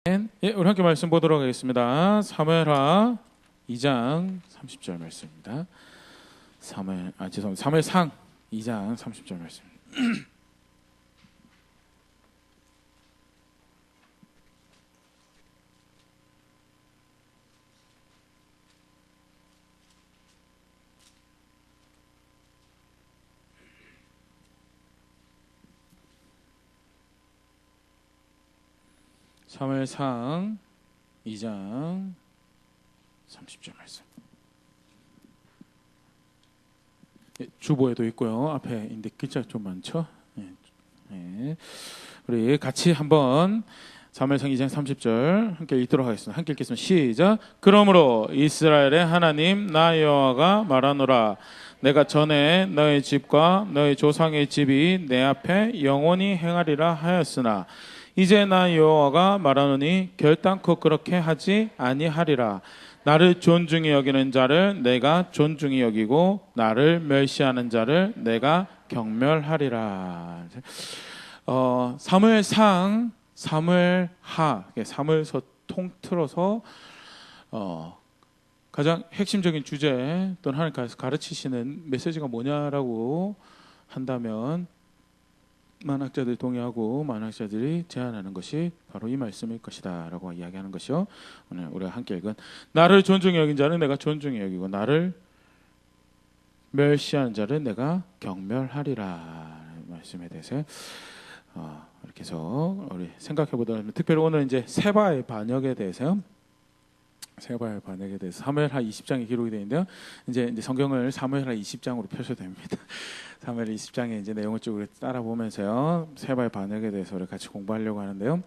예, 우리 함께 말씀 보도록 하겠습니다. 사무엘하 2장 30절 말씀입니다. 사무엘상 2장 30절 말씀. 사무엘상 2장 30절 말씀. 예, 주보에도 있고요. 앞에 인데 글자 좀 많죠. 예. 우리 같이 한번 사무엘상 2장 30절 함께 읽도록 하겠습니다. 함께 읽겠습니다. 시작. 그러므로 이스라엘의 하나님 나 여호와가 말하노라. 내가 전에 너의 집과 너의 조상의 집이 내 앞에 영원히 행하리라 하였으나 이제 나 여호와가 말하노니 결단코 그렇게 하지 아니하리라. 나를 존중히 여기는 자를 내가 존중히 여기고 나를 멸시하는 자를 내가 경멸하리라. 사무엘상, 사무엘하, 사무엘서 통틀어서 가장 핵심적인 주제 또는 하나님께서 가르치시는 메시지가 뭐냐라고 한다면 많은 학자들이 동의하고 많은 학자들이 제안하는 것이 바로 이 말씀일 것이다 라고 이야기하는 것이요. 오늘 우리가 함께 읽은 나를 존중히 여긴 자는 내가 존중히 여기고 나를 멸시하는 자를 내가 경멸하리라 말씀에 대해서 이렇게 해서 우리 생각해 보도록 특별히 오늘 이제 세바의 반역에 대해서 사무엘하 20장에 기록이 되어 있는데요. 이제 성경을 사무엘하 20장으로 펴셔됩니다. 사무엘하 20장의 이제 내용을 쭉 따라 보면서요. 세바의 반역에 대해서 우리 같이 공부하려고 하는데요.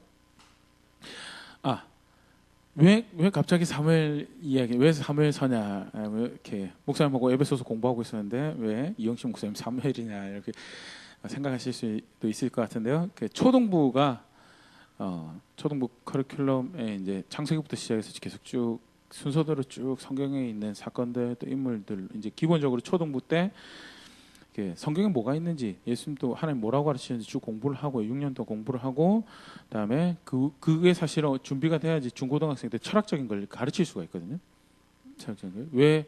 왜 갑자기 사무엘 이야기, 왜 사무엘서냐, 이렇게 목사님하고 에베소서 공부하고 있었는데 왜 이영식 목사님 사무엘이냐 이렇게 생각하실 수도 있을 것 같은데요. 초등부가 초등부 커리큘럼에 이제 창세기부터 시작해서 계속 쭉 순서대로 쭉 성경에 있는 사건들 또 인물들 이제 기본적으로 초등부 때 성경에 뭐가 있는지 예수님도 하나님 뭐라고 가르치는지 쭉 공부를 하고 6년 동안 공부를 하고 그다음에 그게 사실은 준비가 돼야지 중고등학생 때 철학적인 걸 가르칠 수가 있거든요. 철학적인 걸. 왜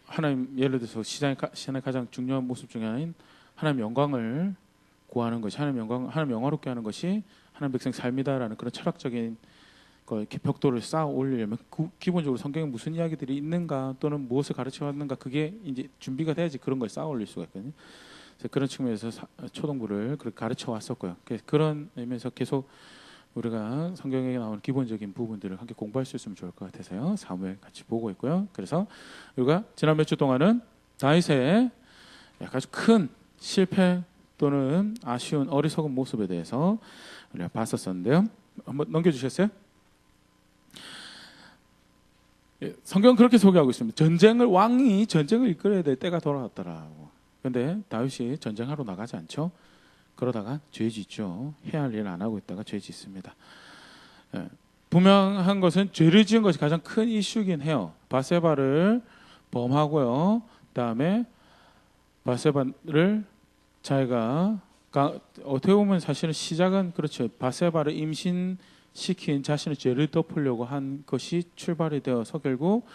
하나님 예를 들어서 시장의 가장 중요한 모습 중에 하나인 하나님 영광을 구하는 것이 하나님 영화롭게 하는 것이 하나님 백성 삶이다라는 그런 철학적인 이렇게 벽돌을 쌓아 올리려면 기본적으로 성경에 무슨 이야기들이 있는가 또는 무엇을 가르쳐 왔는가 그게 이제 준비가 돼야지 그런 걸 쌓아 올릴 수가 있거든요. 그래서 그런 측면에서 초등부를 그렇게 가르쳐 왔었고요. 그런 의미에서 계속 우리가 성경에 나오는 기본적인 부분들을 함께 공부할 수 있으면 좋을 것 같아서요. 사무엘 같이 보고 있고요. 그래서 우리가 지난 몇 주 동안은 다윗의 아주 큰 실패 또는 아쉬운 어리석은 모습에 대해서 우리가 봤었었는데요. 한번 넘겨주셨어요? 성경은 그렇게 소개하고 있습니다. 왕이 전쟁을 이끌어야 될 때가 돌아왔더라고. 그런데 다윗이 전쟁하러 나가지 않죠. 그러다가 죄 짓죠. 해야 할 일 안 하고 있다가 죄 짓습니다. 분명한 것은 죄를 지은 것이 가장 큰 이슈긴 해요. 바세바를 범하고요. 그다음에 바세바를 자기가 어떻게 보면 사실은 시작은 그렇죠. 바세바를 임신시킨 자신의 죄를 덮으려고 한 것이 출발이 되어서 결국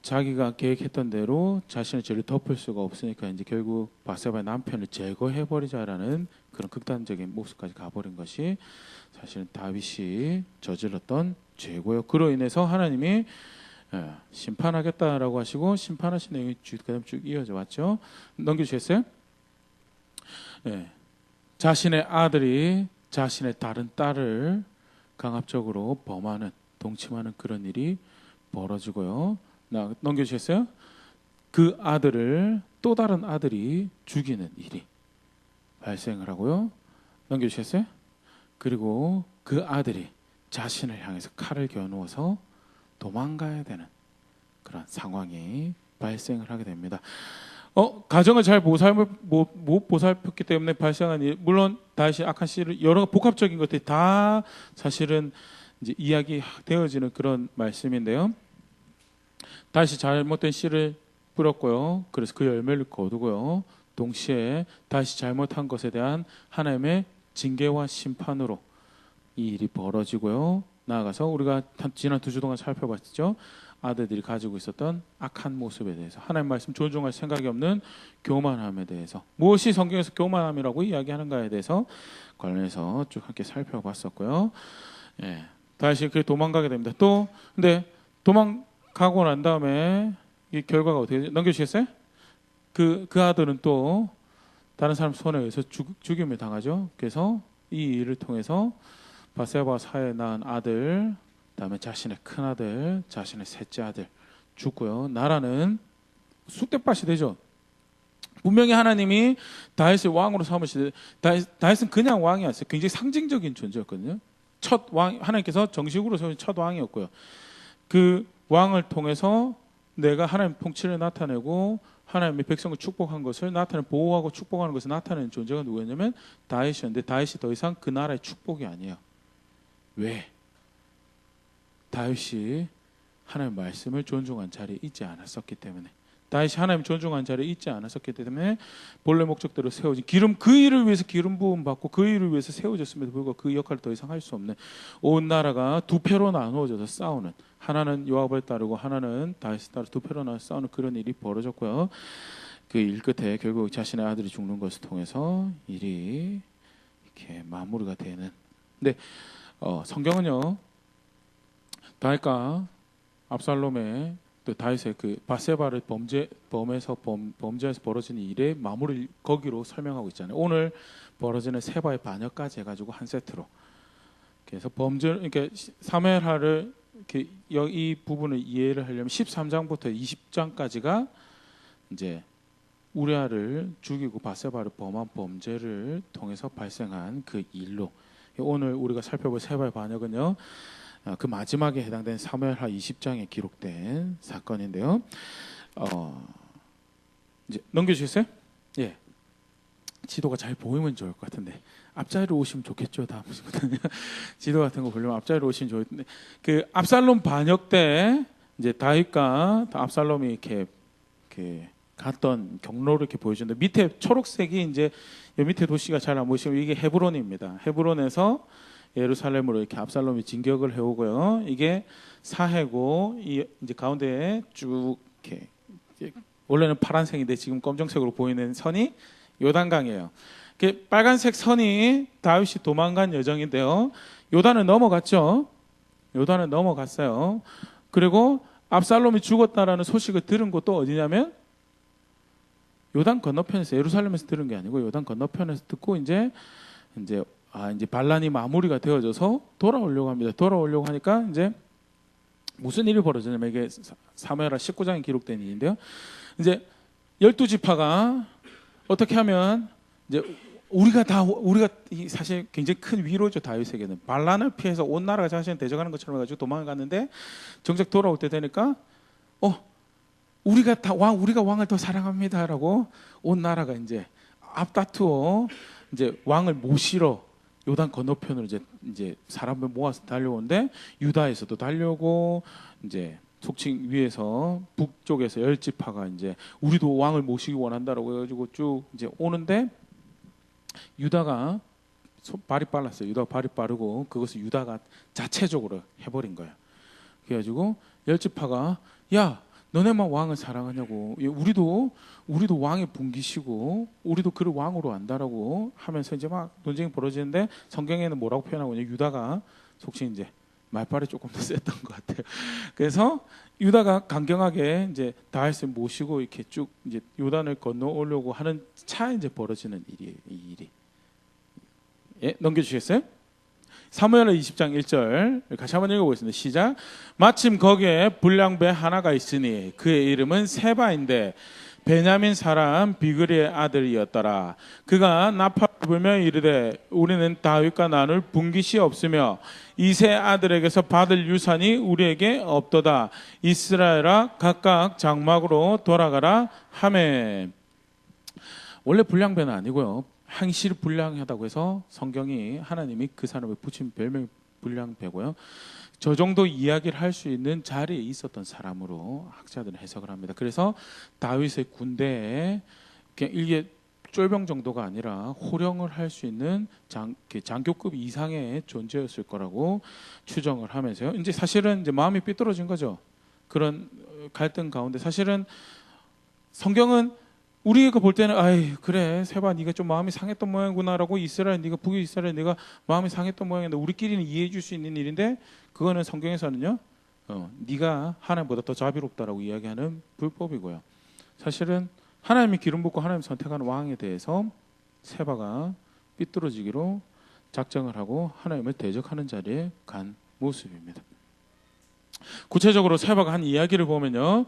자기가 계획했던 대로 자신의 죄를 덮을 수가 없으니까 이제 결국 바세바의 남편을 제거해 버리자라는 그런 극단적인 모습까지 가버린 것이 사실은 다윗이 저질렀던 죄고요. 그로 인해서 하나님이 심판하겠다라고 하시고 심판하신 내용이 쭉 이어져 왔죠. 넘겨주셨어요? 자신의 아들이 자신의 다른 딸을 강압적으로 범하는 동침하는 그런 일이 벌어지고요. 넘겨주셨어요? 그 아들을 또 다른 아들이 죽이는 일이 발생을 하고요. 넘겨주셨어요? 그리고 그 아들이 자신을 향해서 칼을 겨누어서 도망가야 되는 그런 상황이 발생을 하게 됩니다. 가정을 잘 못 보살폈기 때문에 발생한 일, 물론 다윗이 악한 씨를 여러 복합적인 것들이 다 사실은 이제 이야기되어지는 그런 말씀인데요. 다윗이 잘못된 씨를 뿌렸고요. 그래서 그 열매를 거두고요. 동시에 다윗이 잘못한 것에 대한 하나님의 징계와 심판으로 이 일이 벌어지고요. 나아가서 우리가 지난 2주 동안 살펴봤죠. 아들들이 가지고 있었던 악한 모습에 대해서, 하나님 말씀 존중할 생각이 없는 교만함에 대해서, 무엇이 성경에서 교만함이라고 이야기하는가에 대해서 관련해서 쭉 함께 살펴봤었고요. 예, 다시 그 도망가게 됩니다. 또 근데 도망가고 난 다음에 이 결과가 어떻게 되죠? 넘겨주시겠어요? 그 아들은 또 다른 사람 손에 의해서 죽임을 당하죠. 그래서 이 일을 통해서 바세바 사에 낳은 아들, 그다음에 자신의 큰 아들, 자신의 셋째 아들 죽고요. 나라는 쑥대밭이 되죠. 분명히 하나님이 다윗을 왕으로 삼으시되, 다윗은 그냥 왕이 아니었어요. 굉장히 상징적인 존재였거든요. 첫 왕, 하나님께서 정식으로 세우신 첫 왕이었고요. 그 왕을 통해서 내가 하나님 통치를 나타내고 하나님의 백성을 축복한 것을 나타내는, 보호하고 축복하는 것을 나타내는 존재가 누구였냐면 다윗이었는데, 다윗이 더 이상 그 나라의 축복이 아니에요. 왜? 다윗이 하나님의 말씀을 존중한 자리에 있지 않았었기 때문에, 다윗이 하나님 존중한 자리에 있지 않았었기 때문에 본래 목적대로 세워진 기름, 그 일을 위해서 기름 부음 받고 그 일을 위해서 세워졌음에도 불구하고 그 역할을 더 이상 할 수 없는, 온 나라가 두 패로 나누어져서 싸우는, 하나는 요압을 따르고 하나는 다윗을 따르고 두 패로 나눠 싸우는 그런 일이 벌어졌고요. 그 일 끝에 결국 자신의 아들이 죽는 것을 통해서 일이 이렇게 마무리가 되는. 근데 성경은요, 다윗과 압살롬의, 또 다윗의 그 바세바를 범죄에서 벌어지는 일의 마무리를 거기로 설명하고 있잖아요. 오늘 벌어지는 세바의 반역까지 해가지고 한 세트로. 그래서 그러니까 사무엘하를 이렇게 이 부분을 이해를 하려면 13장부터 20장까지가 이제 우리아를 죽이고 바세바를 범한 범죄를 통해서 발생한 그 일로, 오늘 우리가 살펴볼 세바의 반역은요, 그 마지막에 해당되는 사무엘하 20장에 기록된 사건인데요. 이제 넘겨주시겠어요? 예. 지도가 잘 보이면 좋을 것 같은데 앞자리로 오시면 좋겠죠. 다음부터는 지도 같은 거 보려면 앞자리로 오시면 좋을 텐데, 그 압살롬 반역 때 이제 다윗과 압살롬이 이렇게 갔던 경로를 이렇게 보여주는데, 밑에 초록색이 이제 이 밑에 도시가 잘 안 보이시면 이게 헤브론입니다. 헤브론에서 예루살렘으로 이렇게 압살롬이 진격을 해오고요. 이게 사해고, 이제 가운데에 쭉 이렇게, 원래는 파란색인데 지금 검정색으로 보이는 선이 요단강이에요. 빨간색 선이 다윗이 도망간 여정인데요. 요단을 넘어갔죠. 요단을 넘어갔어요. 그리고 압살롬이 죽었다라는 소식을 들은 곳도 어디냐면 요단 건너편에서, 예루살렘에서 들은 게 아니고 요단 건너편에서 듣고 이제 반란이 마무리가 되어져서 돌아오려고 합니다. 돌아오려고 하니까 이제 무슨 일이 벌어지냐면, 이게 사무엘하 19장에 기록된 일인데요. 이제 12지파가 어떻게 하면 이제 우리가 사실 굉장히 큰 위로죠. 다윗에게는 반란을 피해서 온 나라가 자신을 대적하는 것처럼 해가지고 도망을 갔는데, 정작 돌아올 때 되니까 우리가 왕을 더 사랑합니다라고 온 나라가 이제 앞다투어 이제 왕을 모시러 요단 건너편으로 이제 사람을 모아서 달려오는데, 유다에서도 달려오고 이제 속칭 위에서 북쪽에서 10지파가 이제 우리도 왕을 모시기 원한다라고 해가지고 쭉 이제 오는데, 유다가 발이 빨랐어요. 유다가 발이 빠르고 그것을 유다가 자체적으로 해버린 거예요. 그래가지고 10지파가 야, 너네만 왕을 사랑하냐고, 우리도 왕의 분기시고 우리도 그를 왕으로 안다라고 하면서 이제 막 논쟁이 벌어지는데, 성경에는 뭐라고 표현하고 있냐, 유다가 속칭 이제 말빨이 조금 더 셌던 것 같아요. 그래서 유다가 강경하게 이제 다윗을 모시고 이렇게 쭉 이제 요단을 건너오려고 하는 차에 이제 벌어지는 일이에요. 이 일이. 예, 넘겨주시겠어요? 사무엘하 20장 1절 같이 한번 읽어보겠습니다. 시작. 마침 거기에 불량배 하나가 있으니 그의 이름은 세바인데 베냐민 사람 비그리의 아들이었더라. 그가 나팔을 불며 이르되 우리는 다윗과 나눌 분깃이 없으며 이 세 아들에게서 받을 유산이 우리에게 없도다. 이스라엘아 각각 장막으로 돌아가라 하매. 원래 불량배는 아니고요, 행실이 불량하다고 해서 성경이, 하나님이 그 사람을 붙인 별명이 불량배고요. 저 정도 이야기를 할 수 있는 자리에 있었던 사람으로 학자들은 해석을 합니다. 그래서 다윗의 군대에 그냥 이게 쫄병 정도가 아니라 호령을 할 수 있는 장교급 이상의 존재였을 거라고 추정을 하면서요. 이제 사실은 이제 마음이 삐뚤어진 거죠. 그런 갈등 가운데 사실은 성경은 우리가 볼 때는 아이 그래 세바 네가 좀 마음이 상했던 모양이구나라고 이스라엘 네가 북이스라엘 네가 마음이 상했던 모양인데 우리끼리는 이해해 줄 수 있는 일인데 그거는 성경에서는요 네가 하나님보다 더 자비롭다라고 이야기하는 불법이고요. 사실은 하나님이 기름 붓고 하나님 선택한 왕에 대해서 세바가 삐뚤어지기로 작정을 하고 하나님을 대적하는 자리에 간 모습입니다. 구체적으로 세바가 한 이야기를 보면요,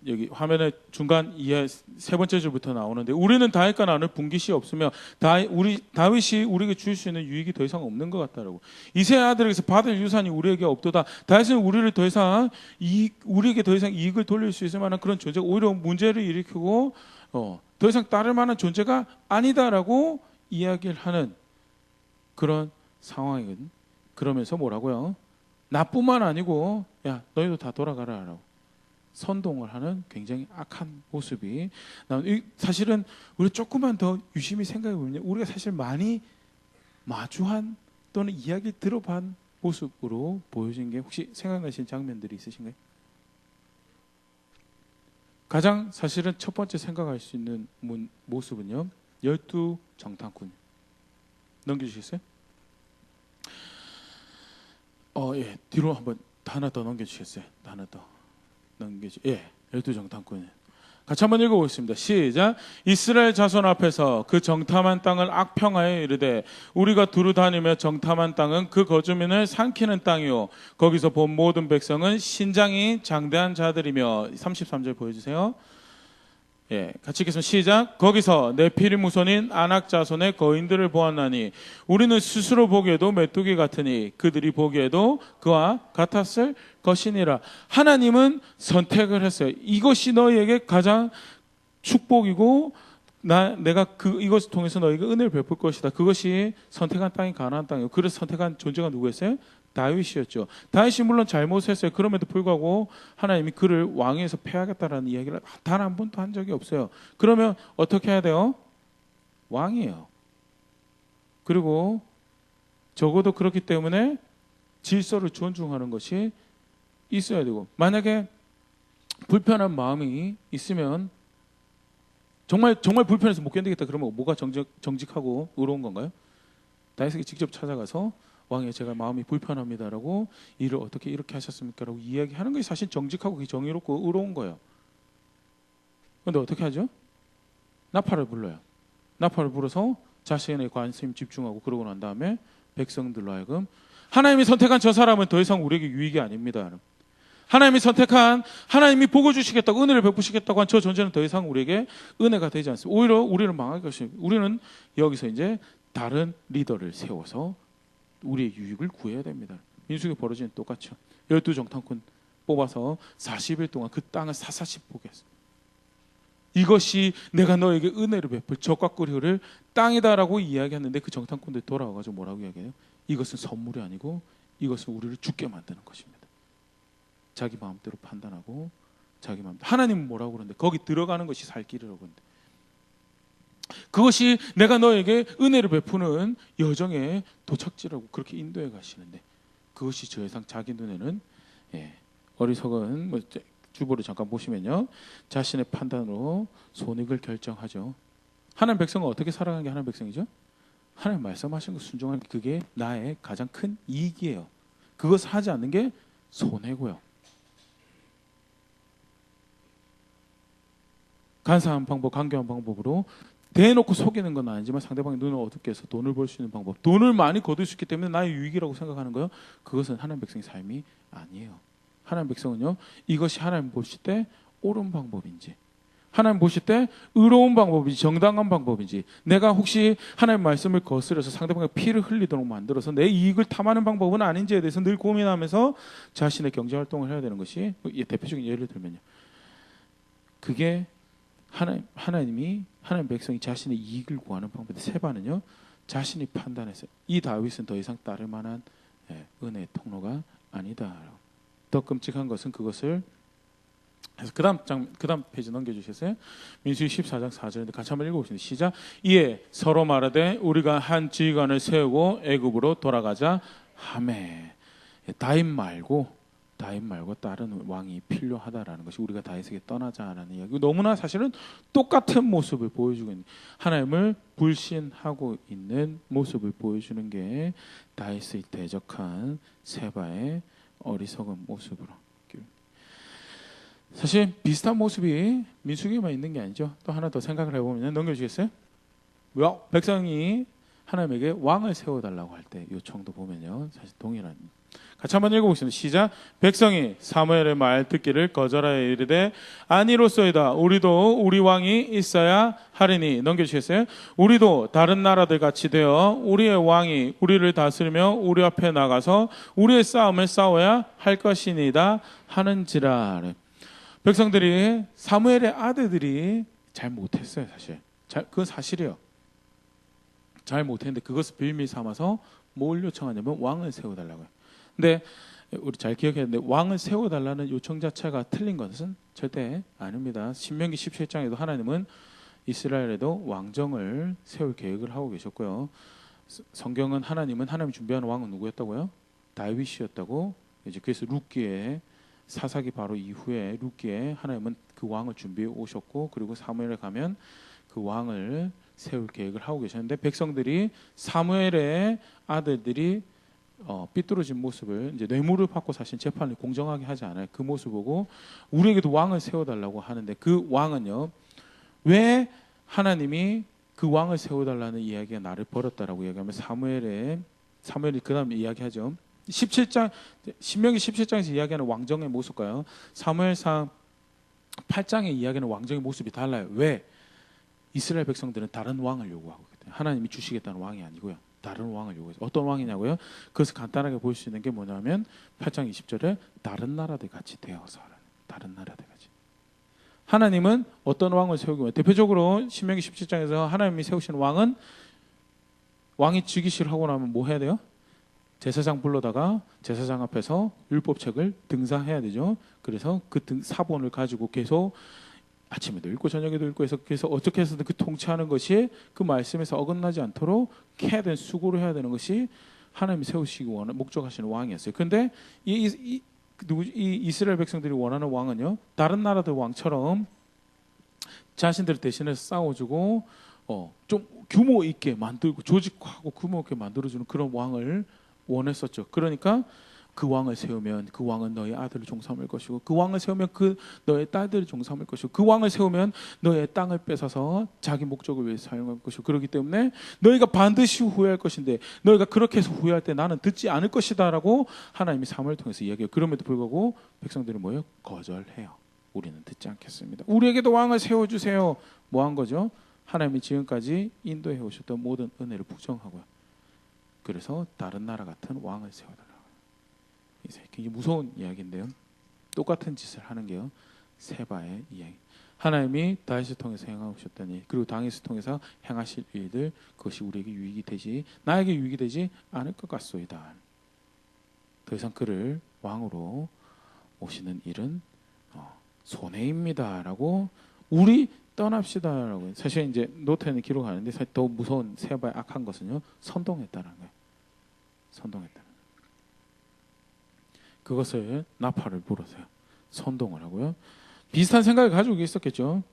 여기 화면에 중간 이하 세 번째 줄부터 나오는데 우리는 다윗과 나눌 분깃이 없으며 다윗이 우리에게 줄 수 있는 유익이 더 이상 없는 것 같다라고. 이세 아들에게서 받을 유산이 우리에게 없도다. 다윗은 우리에게 더 이상 이익을 돌릴 수 있을 만한 그런 존재가 오히려 문제를 일으키고 더 이상 따를 만한 존재가 아니다라고 이야기를 하는 그런 상황이거든. 그러면서 뭐라고요? 나뿐만 아니고 야 너희도 다 돌아가라라고 선동을 하는 굉장히 악한 모습이 사실은 우리 조금만 더 유심히 생각해 보면 우리가 사실 많이 마주한 또는 이야기 들어본 모습으로 보여진 게 혹시 생각나시는 장면들이 있으신가요? 가장 사실은 첫 번째 생각할 수 있는 모습은요 12 정탐꾼 넘겨주시겠어요? 예, 뒤로 한번 하나 더 넘겨주시겠어요? 하나 더 예, 12 정탐꾼 같이 한번 읽어보겠습니다. 시작. 이스라엘 자손 앞에서 그 정탐한 땅을 악평하여 이르되 우리가 두루 다니며 정탐한 땅은 그 거주민을 삼키는 땅이요 거기서 본 모든 백성은 신장이 장대한 자들이며 33절 보여주세요. 예, 같이 읽겠습니다. 시작. 거기서 네피림 후손인 아낙 자손의 거인들을 보았나니 우리는 스스로 보기에도 메뚜기 같으니 그들이 보기에도 그와 같았을 것이니라. 하나님은 선택을 했어요. 이것이 너희에게 가장 축복이고 내가 이것을 통해서 너희에게 은혜를 베풀 것이다. 그것이 선택한 땅이 가나안 땅이에요. 그래서 선택한 존재가 누구였어요? 다윗이었죠. 다윗이 물론 잘못했어요. 그럼에도 불구하고 하나님이 그를 왕위에서 패하겠다라는 이야기를 단 한 번도 한 적이 없어요. 그러면 어떻게 해야 돼요? 왕이에요. 그리고 적어도 그렇기 때문에 질서를 존중하는 것이 있어야 되고 만약에 불편한 마음이 있으면 정말 불편해서 못 견디겠다 그러면 뭐가 정직하고 의로운 건가요? 다윗에게 직접 찾아가서 왕이 제가 마음이 불편합니다라고 일을 어떻게 이렇게 하셨습니까라고 이야기하는 것이 사실 정직하고 정의롭고 의로운 거예요. 그런데 어떻게 하죠? 나팔을 불러요. 나팔을 불어서 자신의 관심 집중하고 그러고 난 다음에 백성들로 하여금 하나님이 선택한 저 사람은 더 이상 우리에게 유익이 아닙니다. 하나님이 복을 주시겠다고 은혜를 베푸시겠다고 한 저 존재는 더 이상 우리에게 은혜가 되지 않습니다. 오히려 우리는 망할 것입니다. 우리는 여기서 이제 다른 리더를 세워서 우리의 유익을 구해야 됩니다. 민수기 벌어지는 똑같죠. 12 정탐꾼 뽑아서 40일 동안 그 땅을 사사시 보게 했습니다. 이것이 내가 너에게 은혜를 베풀 적과 꿀을 땅이다라고 이야기했는데 그 정탐꾼들이 돌아와가지고 뭐라고 이야기해요? 이것은 선물이 아니고 이것은 우리를 죽게 만드는 것입니다. 자기 마음대로 판단하고 자기 마음대로. 하나님은 뭐라고 그러는데 거기 들어가는 것이 살 길이라고 그러는데 그것이 내가 너에게 은혜를 베푸는 여정의 도착지라고 그렇게 인도해 가시는데 그것이 저 이상 자기 눈에는 어리석은 주보를 잠깐 보시면요 자신의 판단으로 손익을 결정하죠. 하나님 백성은 어떻게 살아가는 게 하나님 백성이죠? 하나님 말씀하신 거 순종하는 게 그게 나의 가장 큰 이익이에요. 그것을 하지 않는 게 손해고요. 간사한 방법, 강교한 방법으로 대놓고 속이는 건 아니지만 상대방의 눈을 어둡게 해서 돈을 벌 수 있는 방법, 돈을 많이 거둘 수 있기 때문에 나의 유익이라고 생각하는 거예요. 그것은 하나님 백성의 삶이 아니에요. 하나님 백성은요 이것이 하나님 보실 때 옳은 방법인지 하나님 보실 때 의로운 방법인지 정당한 방법인지 내가 혹시 하나님 말씀을 거스려서 상대방의 피를 흘리도록 만들어서 내 이익을 탐하는 방법은 아닌지에 대해서 늘 고민하면서 자신의 경제활동을 해야 되는 것이 대표적인 예를 들면요 그게 하나님 백성이 자신의 이익을 구하는 방법인데 세바는요 자신이 판단했어요. 이 다윗은 더 이상 따를 만한 은혜의 통로가 아니다. 더 끔찍한 것은 그것을 그래서 그다음 페이지 넘겨주시겠어요? 민수기 14장 4절인데 같이 한번 읽어보겠습니다. 시작. 이에 서로 말하되 우리가 한 지휘관을 세우고 애굽으로 돌아가자 하매. 다윗 말고 다른 왕이 필요하다라는 것이 우리가 다윗에게 떠나자라는 이야기. 너무나 사실은 똑같은 모습을 보여주고 있는, 하나님을 불신하고 있는 모습을 보여주는 게 다윗의 대적한 세바의 어리석은 모습으로. 사실 비슷한 모습이 민수기에만 있는 게 아니죠. 또 하나 더 생각을 해보면 넘겨주시겠어요? 백성이 하나님에게 왕을 세워달라고 할 때 요청도 보면요, 사실 동일한. 같이 한번 읽어보겠습니다. 시작. 백성이 사무엘의 말 듣기를 거절하여 이르되 아니로소이다. 우리도 우리 왕이 있어야 하리니. 넘겨주시겠어요? 우리도 다른 나라들 같이 되어 우리의 왕이 우리를 다스리며 우리 앞에 나가서 우리의 싸움을 싸워야 할 것이니이다 하는지라. 백성들이, 사무엘의 아들들이 잘 못했어요. 사실 그건 사실이에요. 잘 못했는데 그것을 빌미 삼아서 뭘 요청하냐면 왕을 세워달라고요. 근데 우리 잘 기억해야 되는데, 왕을 세워달라는 요청 자체가 틀린 것은 절대 아닙니다. 신명기 17장에도 하나님은 이스라엘에도 왕정을 세울 계획을 하고 계셨고요. 성경은 하나님이 준비한 왕은 누구였다고요? 다윗이었다고. 이제 그래서 룻기에, 사사기 바로 이후에 룻기에 하나님은 그 왕을 준비해 오셨고, 그리고 사무엘에 가면 그 왕을 세울 계획을 하고 계셨는데, 백성들이 사무엘의 아들들이 삐뚤어진 모습을, 이제 뇌물을 받고 사실 재판을 공정하게 하지 않아요. 그 모습 보고 우리에게도 왕을 세워달라고 하는데, 그 왕은요, 왜 하나님이 그 왕을 세워달라는 이야기가 나를 버렸다라고 이야기하면, 사무엘이 그 다음에 이야기하죠. 17장, 신명기 17장에서 이야기하는 왕정의 모습과요, 사무엘상 8장에 이야기하는 왕정의 모습이 달라요. 왜? 이스라엘 백성들은 다른 왕을 요구하고 있거든요. 하나님이 주시겠다는 왕이 아니고요, 다른 왕을 요구해서. 어떤 왕이냐고요? 그것을 간단하게 볼 수 있는 게 뭐냐면 8장 20절에 다른 나라들 같이 되어서, 다른 나라들 같이. 하나님은 어떤 왕을 세우기 위해, 대표적으로 신명기 17장에서 하나님이 세우신 왕은, 왕이 즉위식을 하고 나면 뭐 해야 돼요? 제사장 불러다가 제사장 앞에서 율법책을 등사해야 되죠. 그래서 그 사본을 가지고 계속 아침에도 읽고 저녁에도 읽고 해서, 그래서 어떻게 해서든 그 통치하는 것이 그 말씀에서 어긋나지 않도록 해야 되는, 수고를 해야 되는 것이 하나님이 세우시기 원하는, 목적하시는 왕이었어요. 그런데 이 이스라엘 백성들이 원하는 왕은요, 다른 나라들 왕처럼 자신들 대신해서 싸워주고 좀 규모 있게 만들고, 조직하고 규모 있게 만들어주는 그런 왕을 원했었죠. 그러니까 그 왕을 세우면 그 왕은 너의 아들을 종삼을 것이고, 그 왕을 세우면 그 너의 딸들을 종삼을 것이고, 그 왕을 세우면 너의 땅을 뺏어서 자기 목적을 위해 사용할 것이고, 그렇기 때문에 너희가 반드시 후회할 것인데, 너희가 그렇게 해서 후회할 때 나는 듣지 않을 것이다 라고 하나님이 사무엘을 통해서 이야기해요. 그럼에도 불구하고 백성들은 뭐예요? 거절해요. 우리는 듣지 않겠습니다. 우리에게도 왕을 세워주세요. 뭐 한 거죠? 하나님이 지금까지 인도해 오셨던 모든 은혜를 부정하고요. 그래서 다른 나라 같은 왕을 세워달라고. 굉장히 무서운 이야기인데요, 똑같은 짓을 하는 게요, 세바의 이야기. 하나님이 다윗을 통해서 행하셨던 일, 그리고 다윗을 통해서 행하실 일들, 그것이 우리에게 유익이 되지, 나에게 유익이 되지 않을 것 같소이다. 더 이상 그를 왕으로 모시는 일은 손해입니다라고, 우리 떠납시다라고. 사실 이제 노트에는 기록하는데, 사실 더 무서운 세바의 악한 것은요, 선동했다는 거예요. 선동했다. 그것을 나팔을 불어서요, 선동을 하고요. 비슷한 생각을 가지고 있었겠죠.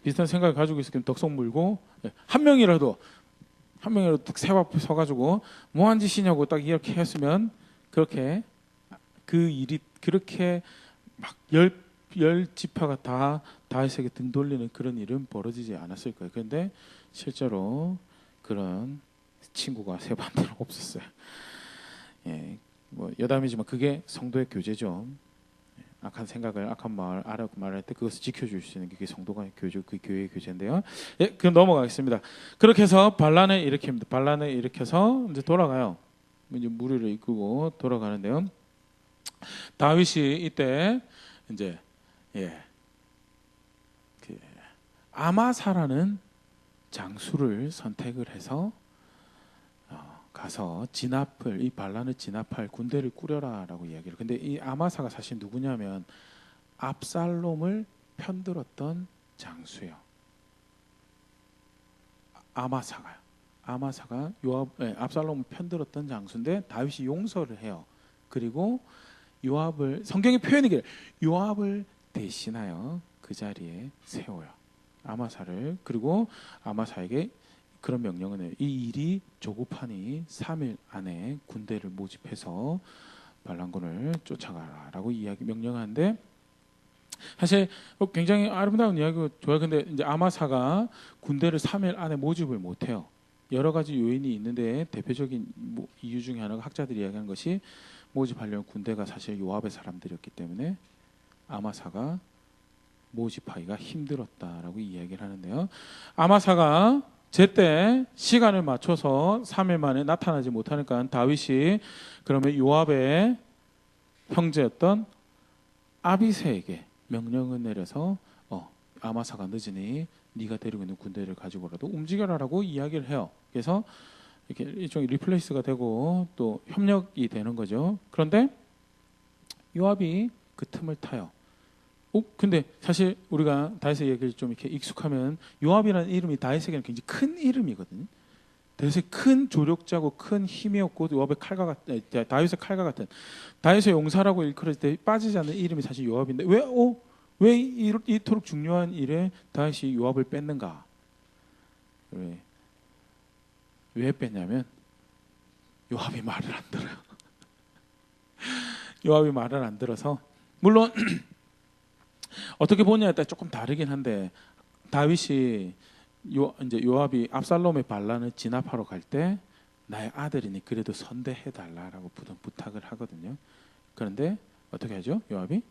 비슷한 생각을 가지고 있었기는 덕성 물고, 한 명이라도 세바 앞에 서가지고 뭐 한 짓이냐고 딱 이렇게 했으면, 그렇게 그 일이 그렇게 막 열 지파가 다 다윗에게 등 돌리는 그런 일은 벌어지지 않았을 거예요. 그런데 실제로 그런 친구가 세바한테는 없었어요. 예, 뭐 여담이지만 그게 성도의 교제죠. 악한 생각을, 악한 말, 알아고 말할 때 그것을 지켜줄 수 있는 게 그게 성도가 교제, 그 교회의 교제인데요. 예, 그럼 넘어가겠습니다. 그렇게 해서 반란을 일으킵니다. 반란을 일으켜서 이제 돌아가요. 이제 무리를 이끌고 돌아가는데요. 다윗이 이때 이제 그 아마사라는 장수를 선택을 해서 가서 이 반란을 진압할 군대를 꾸려라라고 이야기를. 근데 이 아마사가 사실 누구냐면 압살롬을 편들었던 장수예요. 아마사가 압살롬을 편들었던 장수인데 다윗이 용서를 해요. 그리고 요압을 성경의 표현이길 요압을 대신하여 그 자리에 세워요. 아마사를. 그리고 아마사에게 그런 명령을 해요. 이 일이 조급하니 3일 안에 군대를 모집해서 반란군을 쫓아가라라고 명령하는데 사실 굉장히 아름다운 이야기고 좋아요. 근데 이제 아마사가 군대를 3일 안에 모집을 못해요. 여러 가지 요인이 있는데 대표적인 이유 중에 하나가 학자들이 이야기하는 것이 모집하려는 군대가 사실 요압의 사람들이었기 때문에 아마사가 모집하기가 힘들었다라고 이야기를 하는데요. 아마사가 제때 시간을 맞춰서 3일 만에 나타나지 못하니까 다윗이 그러면 요압의 형제였던 아비새에게 명령을 내려서 아마사가 늦으니 네가 데리고 있는 군대를 가지고라도 움직여라라고 이야기를 해요. 그래서 이렇게 일종의 리플레이스가 되고 또 협력이 되는 거죠. 그런데 요압이 그 틈을 타요. 근데 사실 우리가 다윗의 얘기를 좀 이렇게 익숙하면 요압이라는 이름이 다윗에게는 굉장히 큰 이름이거든요. 다윗의 큰 조력자고 큰 힘이었고 요압의 다윗의 칼과 같은 다윗의 용사라고 일컬어질 때 빠지지 않는 이름이 사실 요압인데 왜 이토록 중요한 일에 다윗이 요압을 뺐는가? 왜 뺐냐면 요압이 말을 안 들어요. 요압이 말을 안 들어서 물론 어떻게 보냐에 따라 조금 다르긴 한데 다윗이 이제 요압이 압살롬의 반란을 진압하러 갈 때 나의 아들이니 그래도 선대해 달라라고 부탁을 하거든요. 그런데 어떻게 하죠? 요압이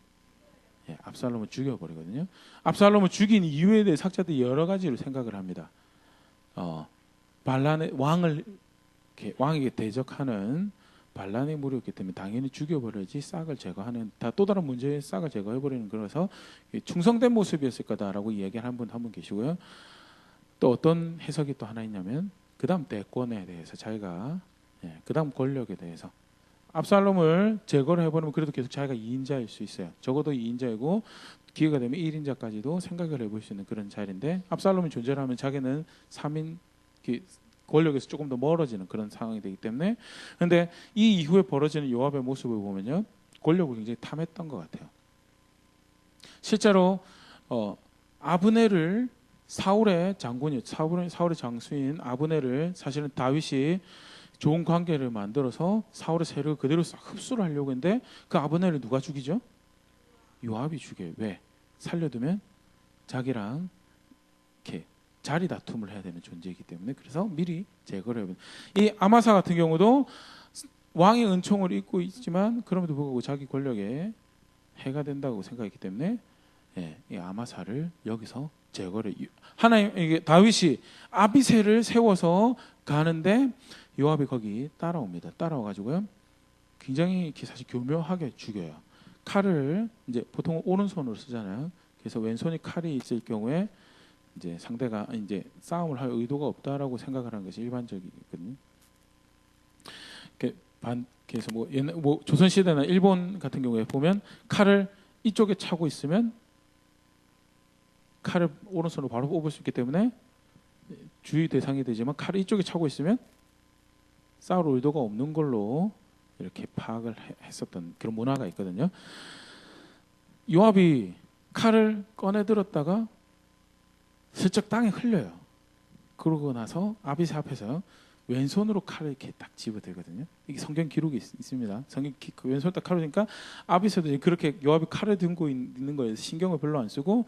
압살롬을 죽여버리거든요. 압살롬을 죽인 이유에 대해 학자들이 여러 가지로 생각을 합니다. 반란의 왕에게 대적하는 반란의 무리였기 때문에 당연히 죽여버려야지 싹을 제거하는 또 다른 문제의 싹을 제거해버리는 그래서 충성된 모습이었을 거다라고 이야기를 한 분 계시고요. 또 어떤 해석이 또 하나 있냐면 그 다음 대권에 대해서 자기가 그 다음 권력에 대해서 압살롬을 제거를 해버리면 그래도 계속 자기가 2인자일 수 있어요. 적어도 2인자이고 기회가 되면 1인자까지도 생각을 해볼 수 있는 그런 자리인데 압살롬이 존재를 하면 자기는 3인 권력에서 조금 더 멀어지는 그런 상황이 되기 때문에 그런데 이 이후에 벌어지는 요압의 모습을 보면요. 권력을 굉장히 탐했던 것 같아요. 실제로 아브넬을 사울의 장수인 아브넬을 사실은 다윗이 좋은 관계를 만들어서 사울의 세력을 그대로 싹 흡수를 하려고 했는데 그 아브넬을 누가 죽이죠? 요압이 죽여요. 왜? 살려두면 자기랑 이렇게 자리 다툼을 해야 되는 존재이기 때문에 그래서 미리 제거를 해요. 이 아마사 같은 경우도 왕의 은총을 입고 있지만 그럼에도 불구하고 자기 권력에 해가 된다고 생각했기 때문에 이 아마사를 여기서 제거를 이게 다윗이 아비새를 세워서 가는데 요압이 거기 따라옵니다. 따라와 가지고요. 굉장히 사실 교묘하게 죽여요. 칼을 이제 보통 오른손으로 쓰잖아요. 그래서 왼손이 칼이 있을 경우에 이제 상대가 이제 싸움을 할 의도가 없다라고 생각을 하는 것이 일반적이거든요. 그래서 뭐 조선 시대나 일본 같은 경우에 보면 칼을 이쪽에 차고 있으면 칼을 오른손으로 바로 뽑을 수 있기 때문에 주의 대상이 되지만 칼을 이쪽에 차고 있으면 싸울 의도가 없는 걸로 이렇게 파악을 했었던 그런 문화가 있거든요. 요압이 칼을 꺼내 들었다가 슬쩍 땅에 흘려요. 그러고 나서 아비새 앞에서 왼손으로 칼을 이렇게 딱 집어들거든요. 이게 성경 기록이 있습니다. 성경 왼손 딱 칼을 드니까 아비새도 그렇게 요압이 칼을 들고 있는 거에 신경을 별로 안 쓰고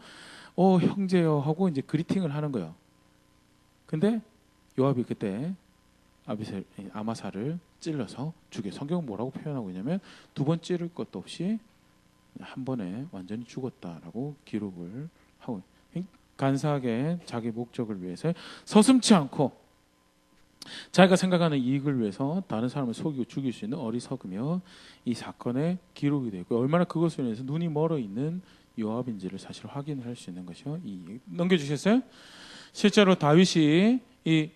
형제요 하고 이제 그리팅을 하는 거예요. 근데 요압이 그때 아마사를 찔러서 죽여. 성경은 뭐라고 표현하고 있냐면 두 번 찌를 것도 없이 한 번에 완전히 죽었다라고 기록을 하고 간사하게 자기 목적을 위해서 서슴지 않고 자기가 생각하는 이익을 위해서 다른 사람을 속이고 죽일 수 있는 어리석으며 이 사건의 기록이 되고 얼마나 그것을 위해서 눈이 멀어 있는 요압인지를 사실 확인을 할 수 있는 것이요. 넘겨주셨어요? 실제로 다윗이 이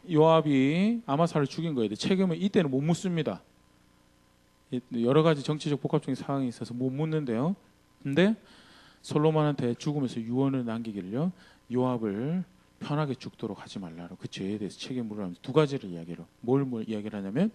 요압이 아마사를 죽인 거에 대해 책임을 이때는 못 묻습니다. 여러 가지 정치적 복합적인 상황이 있어서 못 묻는데요. 근데 솔로몬한테 죽으면서 유언을 남기기를요. 요압을 편하게 죽도록 하지 말라고 그 죄에 대해서 책임을 물으면서 두 가지를 이야기로 뭘 이야기를 하냐면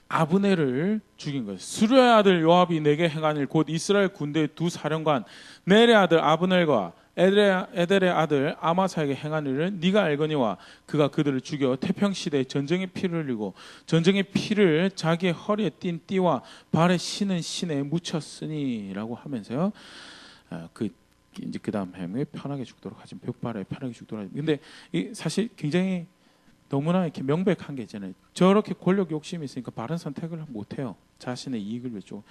아브넬을 죽인 거예요. 수르의 아들 요압이 내게 행한 일 곧 이스라엘 군대의 두 사령관 넬의 아들 아브넬과 에델의 아들 아마사에게 행한 일을 네가 알거니와 그가 그들을 죽여 태평시대에 전쟁의 피를 흘리고 전쟁의 피를 자기의 허리에 띤 띠와 발에 신은 신에 묻혔으니라고 하면서요. 이제 그 다음 해에 편하게 죽도록 하지 벽발에 편하게 죽도록 하지. 근데 사실 굉장히 너무나 이렇게 명백한 게 있잖아요. 저렇게 권력 욕심이 있으니까 바른 선택을 못 해요. 자신의 이익을 위해서.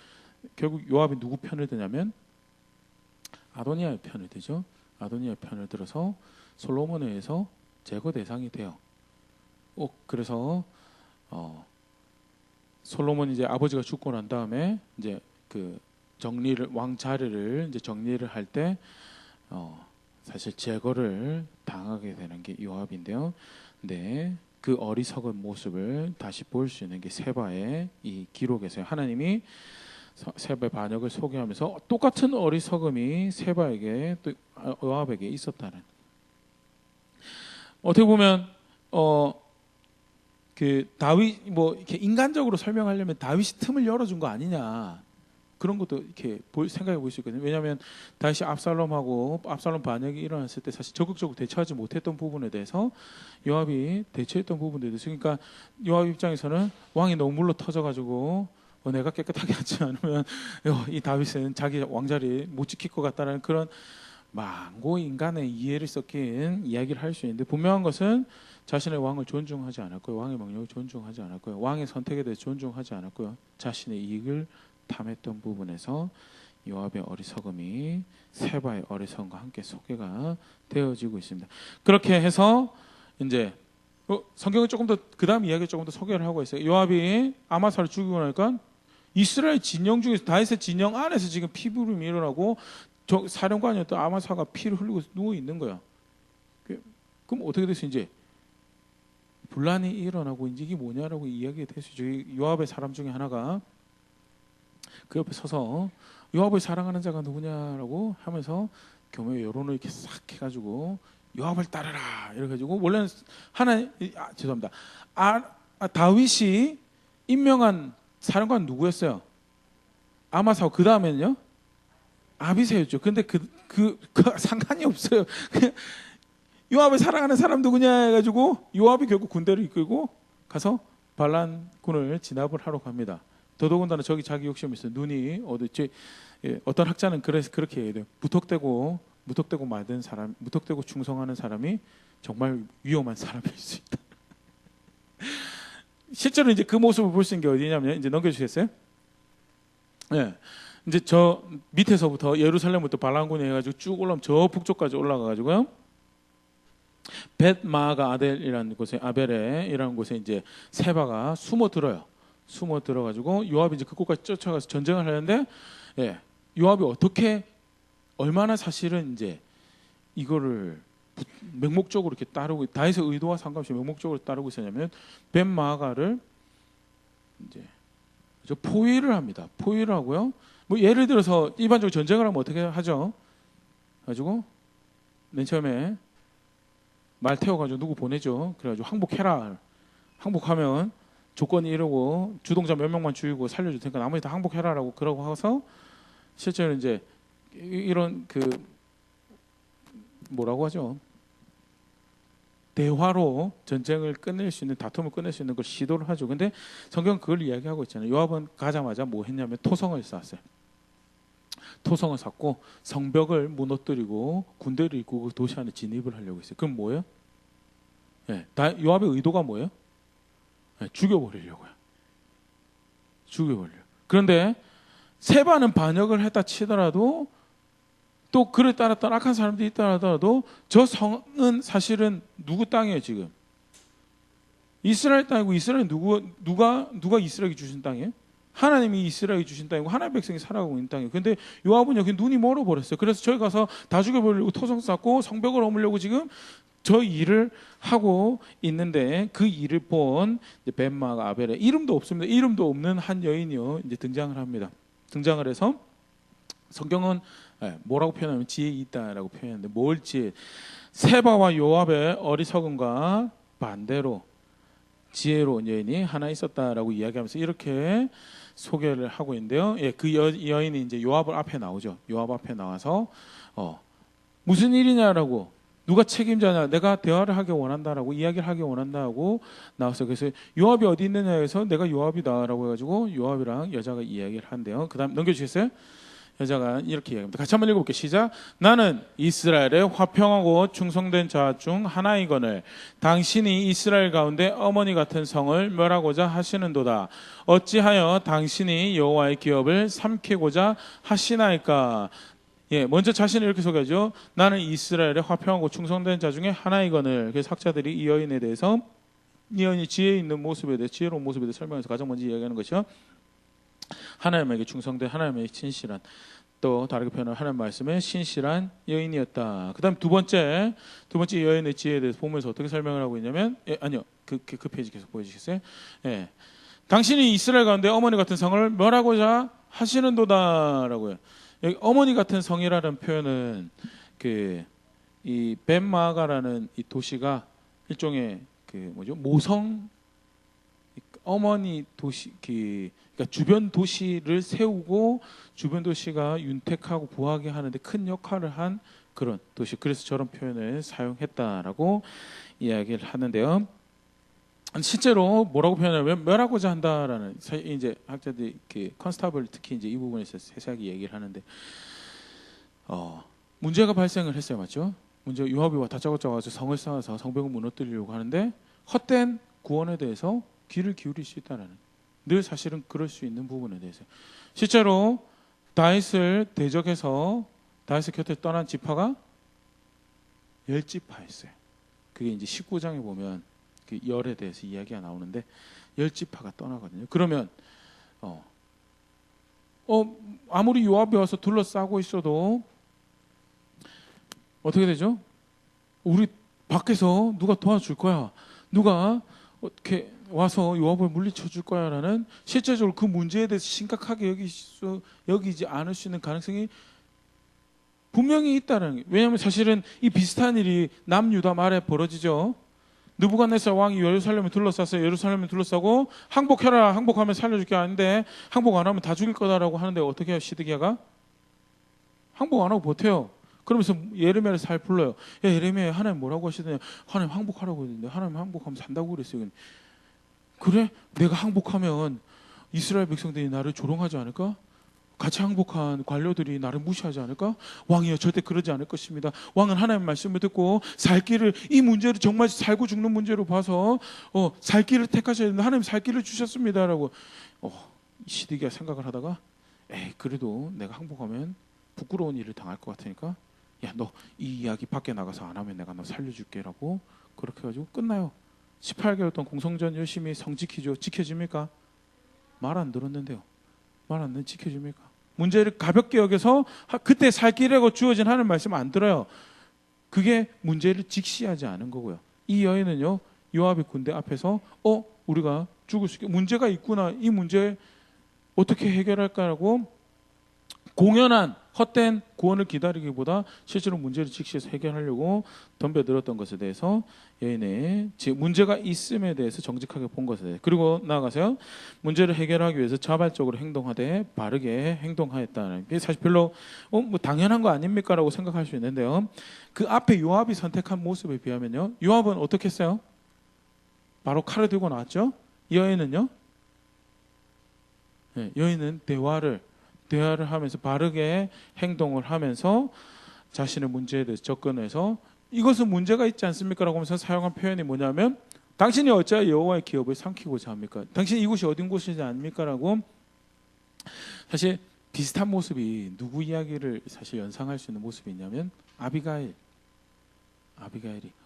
결국 요압이 누구 편을 드냐면 아도니아의 편을 들죠. 아도니아의 편을 들어서 솔로몬에 의해서 제거 대상이 돼요. 그래서 솔로몬이 이제 아버지가 죽고 난 다음에 이제 그 정리를 왕 자리를 이제 정리를 할 때 사실 제거를 당하게 되는 게 요압인데요. 네, 그 어리석은 모습을 다시 볼 수 있는 게 세바의 이 기록에서요. 하나님이 세바의 반역을 소개하면서 똑같은 어리석음이 세바에게 또 요압에게 있었다는. 어떻게 보면 그 다윗 뭐 이렇게 인간적으로 설명하려면 다윗이 틈을 열어준 거 아니냐 그런 것도 이렇게 생각해 볼 수 있거든요. 왜냐하면 다윗이 압살롬 반역이 일어났을 때 사실 적극적으로 대처하지 못했던 부분에 대해서 요압이 대처했던 부분들에 대해서 그러니까 요압 입장에서는 왕이 너무 물러 터져가지고 내가 깨끗하게 하지 않으면 이 다윗은 자기 왕자리 못 지킬 것 같다는 그런 망고 인간의 이해를 섞인 이야기를 할 수 있는데 분명한 것은 자신의 왕을 존중하지 않았고요. 왕의 명령을 존중하지 않았고요. 왕의 선택에 대해 존중하지 않았고요. 자신의 이익을 탐했던 부분에서 요압의 어리석음이 세바의 어리석음과 함께 소개가 되어지고 있습니다. 그렇게 해서 이제 성경은 조금 더 그 다음 이야기 조금 더 소개를 하고 있어요. 요압이 아마사를 죽이고 나니까 이스라엘 진영 중에서 다윗의 진영 안에서 지금 피부름이 일어나고 사령관이었던 아마사가 피를 흘리고 누워 있는 거야. 그럼 어떻게 됐어? 이제 분란이 일어나고 이제 이게 뭐냐라고 이야기가 됐어요. 요압의 사람 중에 하나가 그 옆에 서서 요압을 사랑하는 자가 누구냐라고 하면서 교묘 여론을 이렇게 싹 해가지고 요압을 따르라 이래가지고 원래는 죄송합니다. 다윗이 임명한 사령관 누구였어요? 아마사고 그 다음에는요 아비새였죠. 근데 그 상관이 없어요. 요압을 사랑하는 사람 누구냐 해가지고 요압이 결국 군대를 이끌고 가서 반란군을 진압을 하러 갑니다. 더더군다나 저기 자기 욕심이 있어요. 눈이 어떤 학자는 그렇게 얘기해요. 무턱대고 만든 사람, 무턱대고 충성하는 사람이 정말 위험한 사람일 수 있다. 실제로 이제 그 모습을 볼 수 있는 게 어디냐면 이제 넘겨주시겠어요? 네. 이제 저 밑에서부터 예루살렘부터 반란군이 해가지고 쭉 올라오면 저 북쪽까지 올라가가지고요. 벳마가 아델이라는 곳에 아벨에이라는 곳에 이제 세바가 숨어 들어가지고 요압이 이제 그곳까지 쫓아가서 전쟁을 하는데, 요압이 얼마나 사실은 이제 이거를 맹목적으로 이렇게 따르고 다윗의 의도와 상관없이 맹목적으로 따르고 있었냐면 벳마가를 이제 포위를 합니다. 포위를 하고요. 뭐 예를 들어서 일반적으로 전쟁을 하면 어떻게 하죠? 가지고 맨 처음에 말 태워가지고 누구 보내죠. 그래가지고 항복해라. 항복하면 조건이 이러고 주동자 몇 명만 죽이고 살려줄 테니까 나머지 다 항복해라라고 그러고 해서 실제로 이제 이런 뭐라고 하죠? 대화로 전쟁을 끝낼 수 있는 다툼을 끝낼 수 있는 걸 시도를 하죠. 근데 성경은 그걸 이야기하고 있잖아요. 요압은 가자마자 뭐 했냐면 토성을 쌓았어요. 토성을 쌓고 성벽을 무너뜨리고 군대를 이끌고 그 도시 안에 진입을 하려고 했어요. 그럼 뭐예요? 요압의 의도가 뭐예요? 죽여버리려고요. 그런데 세바는 반역을 했다 치더라도 또 그를 따랐던 악한 사람들이 있다 하더라도 저 성은 사실은 누구 땅이에요 지금? 이스라엘 땅이고 이스라엘은 누가 이스라엘이 주신 땅이에요? 하나님이 이스라엘이 주신 땅이고 하나님의 백성이 살아가고 있는 땅이에요. 근데 요압은 여기 눈이 멀어버렸어요. 그래서 저기 가서 다 죽여버리려고 토성 쌓고 성벽을 허물려고 지금 저 일을 하고 있는데 그 일을 본 벳마가 아벨의 이름도 없습니다. 이름도 없는 한 여인이요 이제 등장을 합니다. 등장을 해서 성경은 뭐라고 표현하면 지혜 있다라고 표현하는데 뭘 지혜? 세바와 요압의 어리석음과 반대로 지혜로운 여인이 하나 있었다라고 이야기하면서 이렇게 소개를 하고 있는데요. 예, 그 여인이 이제 요압 앞에 나오죠. 요압 앞에 나와서 무슨 일이냐라고, 누가 책임자냐, 내가 대화를 하기 원한다라고, 이야기를 하기 원한다고 나와서, 그래서 요압이 어디 있느냐 해서 내가 요압이다라고 해가지고 요압이랑 여자가 이야기를 한대요. 그다음 넘겨주시겠어요? 여자가 이렇게 이야기합니다. 같이 한번 읽어볼게요. 시작. 나는 이스라엘의 화평하고 충성된 자 중 하나이거늘 당신이 이스라엘 가운데 어머니 같은 성을 멸하고자 하시는도다. 어찌하여 당신이 여호와의 기업을 삼키고자 하시나이까. 예, 먼저 자신을 이렇게 소개하죠. 나는 이스라엘의 화평하고 충성된 자 중에 하나이거늘. 그래서 학자들이 이 여인에 대해서, 이 여인이 지혜 있는 모습에 대해, 지혜로운 모습에 대해 설명해서 가장 먼저 이야기하는 것이요, 하나님에게 충성된, 하나님에게 친실한, 또 다르게 표현하면 하나님 말씀에 신실한 여인이었다. 그다음 두 번째 여인의 지혜에 대해서 보면서 어떻게 설명을 하고 있냐면, 그 페이지 계속 보여주시겠어요? 예, 당신이 이스라엘 가운데 어머니 같은 성을 멸하고자 하시는도다라고요. 여기 어머니 같은 성이라는 표현은 이 벤마가라는 이 도시가 일종의 모성, 어머니 도시, 그러니까 주변 도시를 세우고 주변 도시가 윤택하고 부하게 하는데 큰 역할을 한 그런 도시. 그래서 저런 표현을 사용했다라고 이야기를 하는데요. 실제로 뭐라고 표현하면 멸하고자 한다라는, 이제 학자들이 컨스타블 특히 이제 이 부분에서 세세하게 얘기를 하는데, 문제가 발생을 했어요, 맞죠? 문제, 요압이 다짜고짜 와서 성을 쌓아서 성벽을 무너뜨리려고 하는데 헛된 구원에 대해서 귀를 기울일 수 있다는, 늘 사실은 그럴 수 있는 부분에 대해서 실제로 다윗을 대적해서 다윗의 곁에 떠난 지파가 10지파였어요. 그게 이제 19장에 보면 그 열에 대해서 이야기가 나오는데 10지파가 떠나거든요. 그러면 아무리 요압이 와서 둘러싸고 있어도 어떻게 되죠? 우리 밖에서 누가 도와줄 거야, 누가 어떻게 와서 요압을 물리쳐 줄 거야라는, 실제적으로 그 문제에 대해서 심각하게 여기지 않을 수 있는 가능성이 분명히 있다는 게, 왜냐하면 사실은 이 비슷한 일이 남유다 말에 벌어지죠. 느부갓네살 왕이 예루살렘을 둘러쌌어요. 예루살렘을 둘러싸고 항복해라, 항복하면 살려줄 게 아닌데 항복 안 하면 다 죽일 거다라고 하는데 어떻게 해요? 시드기야가 항복 안 하고 버텨요. 그러면서 예레미야를 잘 불러요. 야, 예레미야, 하나님 뭐라고 하시더냐? 하나님 항복하라고 했는데 하나님 항복하면 산다고 그랬어요. 그래? 내가 항복하면 이스라엘 백성들이 나를 조롱하지 않을까? 같이 항복한 관료들이 나를 무시하지 않을까? 왕이여, 절대 그러지 않을 것입니다. 왕은 하나님의 말씀을 듣고 살 길을, 이 문제를 정말 살고 죽는 문제로 봐서 살 길을 택하셔야 된다. 하나님 살 길을 주셨습니다라고 시드기야 생각을 하다가, 그래도 내가 항복하면 부끄러운 일을 당할 것 같으니까, 야, 너 이 이야기 밖에 나가서 안 하면 내가 너 살려줄게라고 그렇게 해가지고 끝나요. 18개월 동안 공성전 열심히 성 지키죠. 지켜집니까? 말 안 들었는데요. 말 안 듣는 지켜줍니까? 문제를 가볍게 여겨서 그때 살 길이라고 주어진 하는 말씀 안 들어요. 그게 문제를 직시하지 않은 거고요. 이 여인은요, 요압의 군대 앞에서 우리가 죽을 수 있게 문제가 있구나, 이 문제 어떻게 해결할까라고 공연한 헛된 구원을 기다리기보다 실제로 문제를 직시해서 해결하려고 덤벼들었던 것에 대해서 여인의 문제가 있음에 대해서 정직하게 본 것에 대해, 그리고 나아가서요, 문제를 해결하기 위해서 자발적으로 행동하되 바르게 행동하였다는 게 사실 별로 뭐 당연한 거 아닙니까? 라고 생각할 수 있는데요, 그 앞에 요압이 선택한 모습에 비하면요, 요압은 어떻게 했어요? 바로 칼을 들고 나왔죠. 이 여인은요, 여인은 대화를 하면서 바르게 행동을 하면서 자신의 문제에 대해서 접근해서, 이것은 문제가 있지 않습니까? 라고 하면서 사용한 표현이 뭐냐면, 당신이 어찌하여 여호와의 기업을 삼키고자 합니까? 당신 이곳이 어딘 곳이지 않습니까? 라고, 사실 비슷한 모습이 누구 이야기를 사실 연상할 수 있는 모습이 있냐면 아비가일이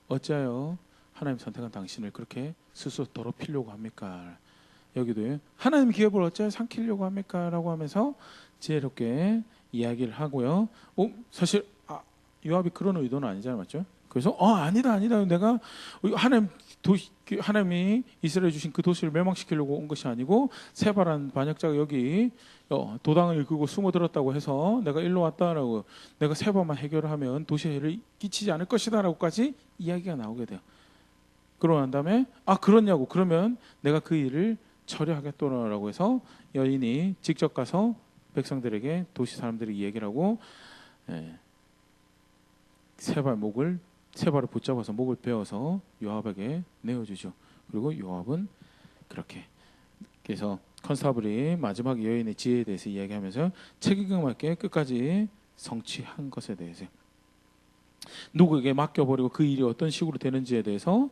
어찌하여 하나님 선택한 당신을 그렇게 스스로 더럽히려고 합니까? 여기도요, 하나님 기업을 어찌하여 삼키려고 합니까? 라고 하면서 지혜롭게 이야기를 하고요. 사실 요압이 그런 의도는 아니잖아요, 맞죠? 그래서 아니다 내가 하나님이 이스라엘 주신 그 도시를 멸망시키려고 온 것이 아니고 세바라는 반역자가 여기 도당을 이끌고 숨어들었다고 해서 내가 일로 왔다라고, 내가 세바만 해결을 하면 도시에 해를 끼치지 않을 것이다라고까지 이야기가 나오게 돼요. 그러고 난 다음에 그러냐고, 그러면 내가 그 일을 처리하겠노라라고 해서 여인이 직접 가서 백성들에게, 도시 사람들이 얘기를 하고 세발을 붙잡아서 목을 베어서 요압에게 내어주죠. 그리고 요압은 그렇게, 그래서 컨스타블이 마지막 여인의 지혜에 대해서 이야기하면서 책임감 있게 끝까지 성취한 것에 대해서, 누구에게 맡겨버리고 그 일이 어떤 식으로 되는지에 대해서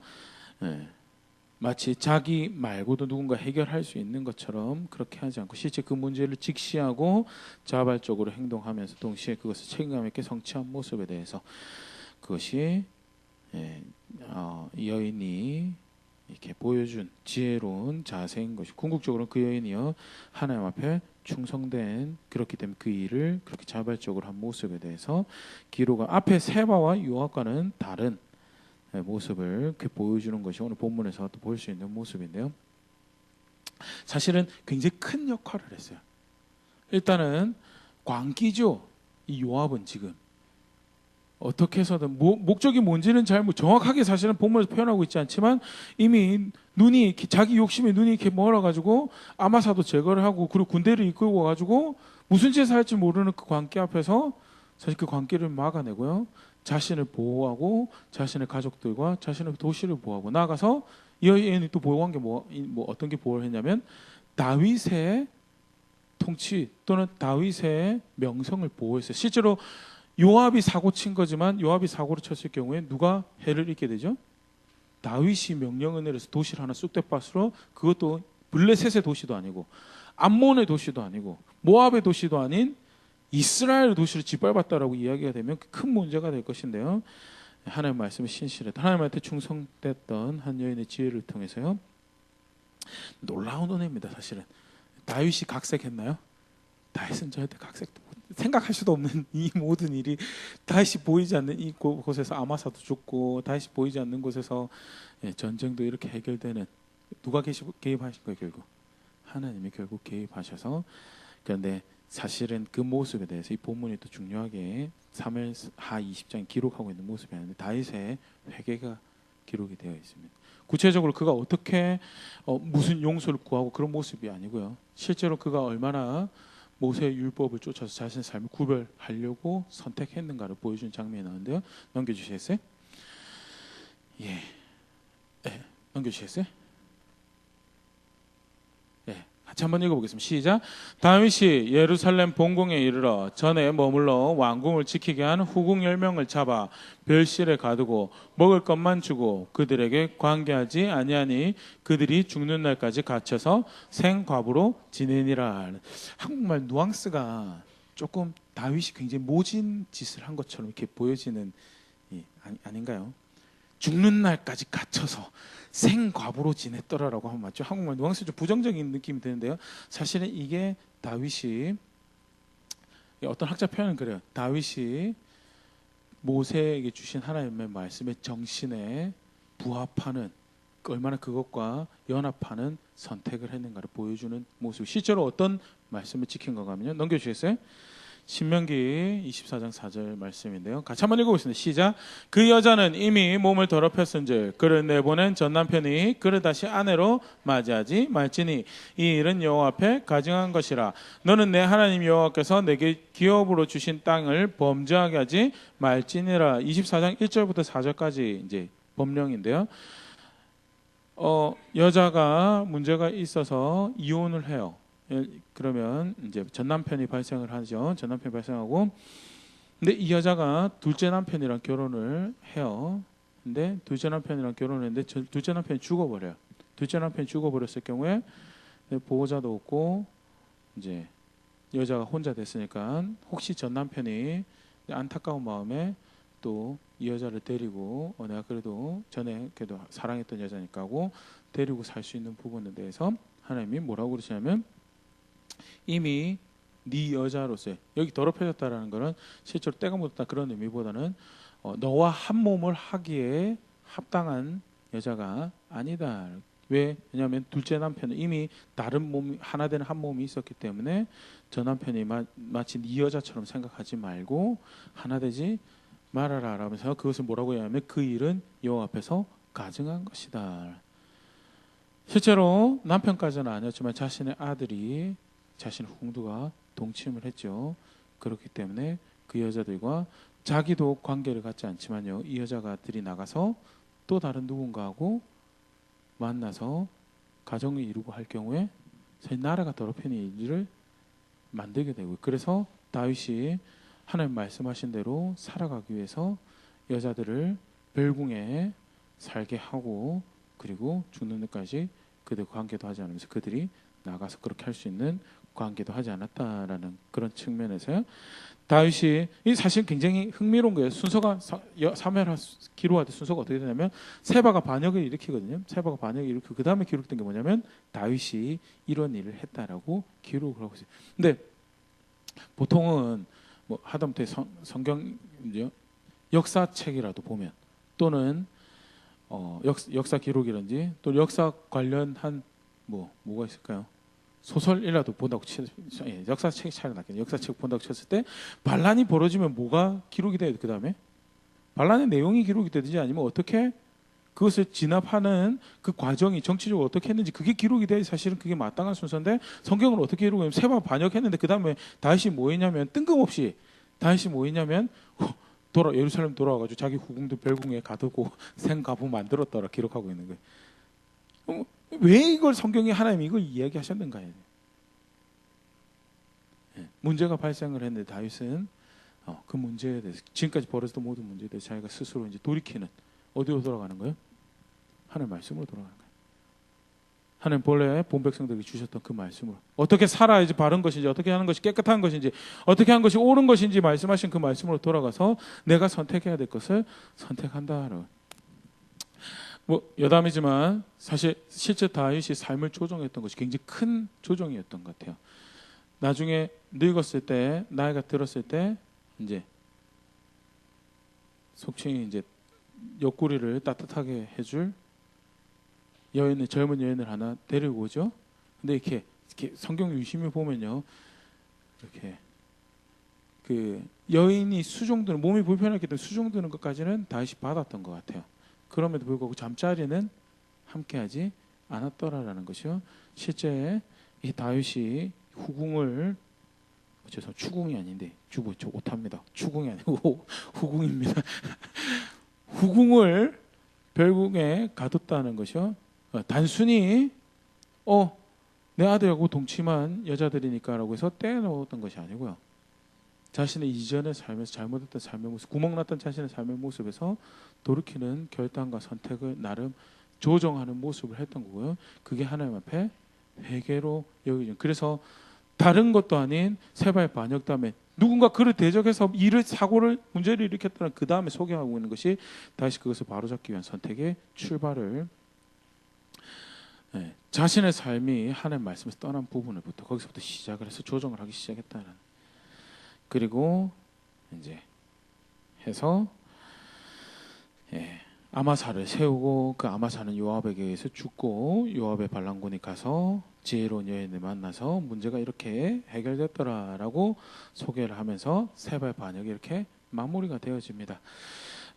마치 자기 말고도 누군가 해결할 수 있는 것처럼 그렇게 하지 않고 실제 그 문제를 직시하고 자발적으로 행동하면서 동시에 그것을 책임감 있게 성취한 모습에 대해서, 그것이 여인이 이렇게 보여준 지혜로운 자세인 것이, 궁극적으로 그 여인이요 하나님 앞에 충성된, 그렇기 때문에 그 일을 그렇게 자발적으로 한 모습에 대해서 기록가 앞에 세바와 요압과는 다른 모습을 보여주는 것이 오늘 본문에서 또 볼 수 있는 모습인데요. 사실은 굉장히 큰 역할을 했어요. 일단은 광기죠. 이 요압은 지금 어떻게 해서든 목적이 뭔지는 잘 정확하게 사실은 본문에서 표현하고 있지 않지만 이미 자기 욕심에 눈이 이렇게 멀어가지고 아마사도 제거를 하고, 그리고 군대를 이끌고 가지고 무슨 짓을 할지 모르는 그 광기 앞에서 사실 그 광기를 막아내고요, 자신을 보호하고 자신의 가족들과 자신의 도시를 보호하고, 나아가서 이 여인이 또 보호한 게 어떤 게 보호를 했냐면 다윗의 통치 또는 다윗의 명성을 보호했어요. 실제로 요압이 사고 친 거지만, 요압이 사고를 쳤을 경우에 누가 해를 입게 되죠? 다윗이 명령을 내려서 도시를 하나 쑥대밭으로, 그것도 블레셋의 도시도 아니고 암몬의 도시도 아니고 모압의 도시도 아닌 이스라엘 도시를 짓밟았다라고 이야기가 되면 큰 문제가 될 것인데요. 하나님의 말씀이 신실했다, 하나님한테 충성됐던 한 여인의 지혜를 통해서요, 놀라운 은혜입니다. 사실은 다윗이 각색했나요? 다윗은 절대 각색도 생각할 수도 없는 이 모든 일이, 다윗이 보이지 않는 이 곳에서 아마사도 죽고, 다윗이 보이지 않는 곳에서 전쟁도 이렇게 해결되는, 누가 개입하신 거예요? 결국 하나님이 결국 개입하셔서. 그런데 사실은 그 모습에 대해서 이 본문이 또 중요하게 사무엘하 20장에 기록하고 있는 모습이 아닌데, 다윗의 회개가 기록이 되어 있습니다. 구체적으로 그가 어떻게 무슨 용서를 구하고 그런 모습이 아니고요, 실제로 그가 얼마나 모세의 율법을 쫓아서 자신의 삶을 구별하려고 선택했는가를 보여준 장면이 나오는데요. 넘겨주시겠어요? 예, 넘겨주시겠어요? 같이 한번 읽어보겠습니다. 시작. 다윗이 예루살렘 본궁에 이르러 전에 머물러 왕궁을 지키게 한 후궁 10명을 잡아 별실에 가두고 먹을 것만 주고 그들에게 관계하지 아니하니 그들이 죽는 날까지 갇혀서 생과부로 지내니라. 한국말 누앙스가 조금 다윗이 굉장히 모진 짓을 한 것처럼 이렇게 보여지는 아닌가요? 죽는 날까지 갇혀서 생과부로 지냈더라라고 하면 맞죠? 한국말 누앙스 좀 부정적인 느낌이 드는데요. 사실은 이게 다윗이, 어떤 학자 표현은 그래요. 다윗이 모세에게 주신 하나님의 말씀의 정신에 부합하는, 얼마나 그것과 연합하는 선택을 했는가를 보여주는 모습. 실제로 어떤 말씀을 지킨 건가 하면요, 넘겨주시겠어요? 신명기 24장 4절 말씀인데요. 같이 한번 읽어보겠습니다. 시작. 그 여자는 이미 몸을 더럽혔은즉 그를 내보낸 전 남편이 그를 다시 아내로 맞이하지 말지니 이 일은 여호와 앞에 가증한 것이라. 너는 내 하나님 여호와께서 내게 기업으로 주신 땅을 범죄하게 하지 말지니라. 24장 1절부터 4절까지 이제 법령인데요. 여자가 문제가 있어서 이혼을 해요. 그러면 이제 전 남편이 발생을 하죠. 전 남편이 발생하고, 근데 이 여자가 둘째 남편이랑 결혼을 해요. 근데 둘째 남편이랑 결혼을 했는데 둘째 남편이 죽어버려요. 둘째 남편이 죽어버렸을 경우에 보호자도 없고 이제 여자가 혼자 됐으니까 혹시 전 남편이 안타까운 마음에 또 이 여자를 데리고 내가 그래도 전에 그래도 사랑했던 여자니까 하고 데리고 살 수 있는 부분에 대해서 하나님이 뭐라고 그러시냐면, 이미 네 여자로서의, 여기 더럽혀졌다라는 것은 실제로 때가 묻었다 그런 의미보다는 너와 한 몸을 하기에 합당한 여자가 아니다. 왜냐하면 둘째 남편은 이미 다른 몸 하나 되는 한 몸이 있었기 때문에 저 남편이 마치 네 여자처럼 생각하지 말고 하나 되지 말아라 라면서 그것을 뭐라고 해야하면 그 일은 여호와 앞에서 가증한 것이다. 실제로 남편까지는 아니었지만 자신의 아들이 자신의 후궁들과 동침을 했죠. 그렇기 때문에 그 여자들과 자기도 관계를 갖지 않지만요, 이 여자들이 나가서 또 다른 누군가하고 만나서 가정을 이루고 할 경우에 사실 나라가 더럽히는 일을 만들게 되고, 그래서 다윗이 하나님 말씀하신 대로 살아가기 위해서 여자들을 별궁에 살게 하고 그리고 죽는 데까지 그들 관계도 하지 않으면서 그들이 나가서 그렇게 할 수 있는 관계도 하지 않았다라는 그런 측면에서요. 다윗이 이 사실 굉장히 흥미로운 거예요. 순서가 사무엘 기록할 때 순서가 어떻게 되냐면 세바가 반역을 일으키거든요. 세바가 반역을 일으키고 그 다음에 기록된 게 뭐냐면 다윗이 이런 일을 했다라고 기록을 하고 있어요. 근데 보통은 뭐 하다못해 성경 역사책이라도 보면 또는 역사 기록이든지 또 역사 관련한 뭐가 있을까요? 소설이라도 본다고 역사책 차이가 났겠네요. 역사책 본다고 쳤을 때 반란이 벌어지면 뭐가 기록이 돼야 돼? 그 다음에 반란의 내용이 기록이 되든지 아니면 어떻게 그것을 진압하는 그 과정이 정치적으로 어떻게 했는지 그게 기록이 돼야 사실은 그게 마땅한 순서인데 성경을 어떻게 기록하면 세바 반역했는데 그 다음에 다윗이 뭐 했냐면 뜬금없이 다윗이 뭐 했냐면 예루살렘 돌아와가지고 자기 후궁들 별궁에 가두고 생가부 만들었더라 기록하고 있는 거예요. 왜 이걸 성경에 하나님이 이걸 이야기하셨는가요? 문제가 발생을 했는데 다윗은 그 문제에 대해서 지금까지 벌어졌던 모든 문제에 대해서 자기가 스스로 이제 돌이키는 어디로 돌아가는 거예요? 하나님 말씀으로 돌아가는 거예요. 하나님 본래 본 백성들에게 주셨던 그 말씀으로 어떻게 살아야지 바른 것인지 어떻게 하는 것이 깨끗한 것인지 어떻게 하는 것이 옳은 것인지 말씀하신 그 말씀으로 돌아가서 내가 선택해야 될 것을 선택한다. 여담이지만 사실 실제 다윗이 삶을 조정했던 것이 굉장히 큰 조정이었던 것 같아요. 나중에 늙었을 때 나이가 들었을 때 이제 속칭 이제 옆구리를 따뜻하게 해줄 젊은 여인을 하나 데리고 오죠. 근데 이렇게 성경 유심히 보면요, 이렇게 그 여인이 수종드는 몸이 불편했기 때문에 수종드는 것까지는 다윗이 받았던 것 같아요. 그럼에도 불구하고 잠자리는 함께하지 않았더라라는 것이요. 실제 이 다윗이 후궁을 추궁이 아닌데 저 오타입니다. 추궁이 아니고 후궁입니다. 후궁을 별궁에 가뒀다는 것이요. 단순히 내 아들하고 동침한 여자들이니까라고 해서 떼어놓았던 것이 아니고요. 자신의 이전의 삶에서 잘못했던 삶의 모습, 구멍났던 자신의 삶의 모습에서 돌이키는 결단과 선택을 나름 조정하는 모습을 했던 거고요. 그게 하나님 앞에 회개로 여기죠. 그래서 다른 것도 아닌 세바의 반역 다음에 누군가 그를 대적해서 문제를 일으켰다는 그 다음에 소개하고 있는 것이 다시 그것을 바로잡기 위한 선택의 출발을 자신의 삶이 하나님 말씀에서 떠난 부분을부터 거기서부터 시작을 해서 조정을 하기 시작했다는. 그리고 이제 해서 아마사를 세우고 그 아마사는 요압에게 의해서 죽고 요압의 반란군이 가서 지혜로운 여인을 만나서 문제가 이렇게 해결됐더라라고 소개를 하면서 세바의 반역이 이렇게 마무리가 되어집니다.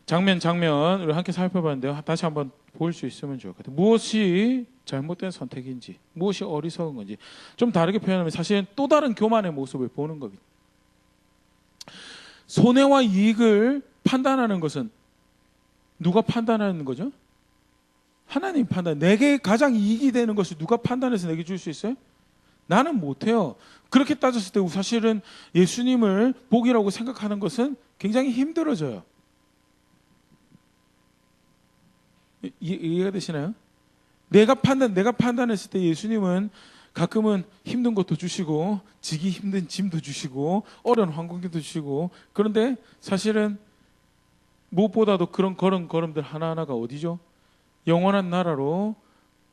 장면을 함께 살펴봤는데요. 다시 한번 볼 수 있으면 좋을 것 같아요. 무엇이 잘못된 선택인지, 무엇이 어리석은 건지 좀 다르게 표현하면 사실은 또 다른 교만의 모습을 보는 겁니다. 손해와 이익을 판단하는 것은 누가 판단하는 거죠? 하나님 판단. 내게 가장 이익이 되는 것을 누가 판단해서 내게 줄 수 있어요? 나는 못해요. 그렇게 따졌을 때 사실은 예수님을 복이라고 생각하는 것은 굉장히 힘들어져요. 이해가 되시나요? 내가 판단했을 때 예수님은 가끔은 힘든 것도 주시고 지기 힘든 짐도 주시고 어려운 환경도 주시고, 그런데 사실은 무엇보다도 그런 걸음들 하나하나가 어디죠? 영원한 나라로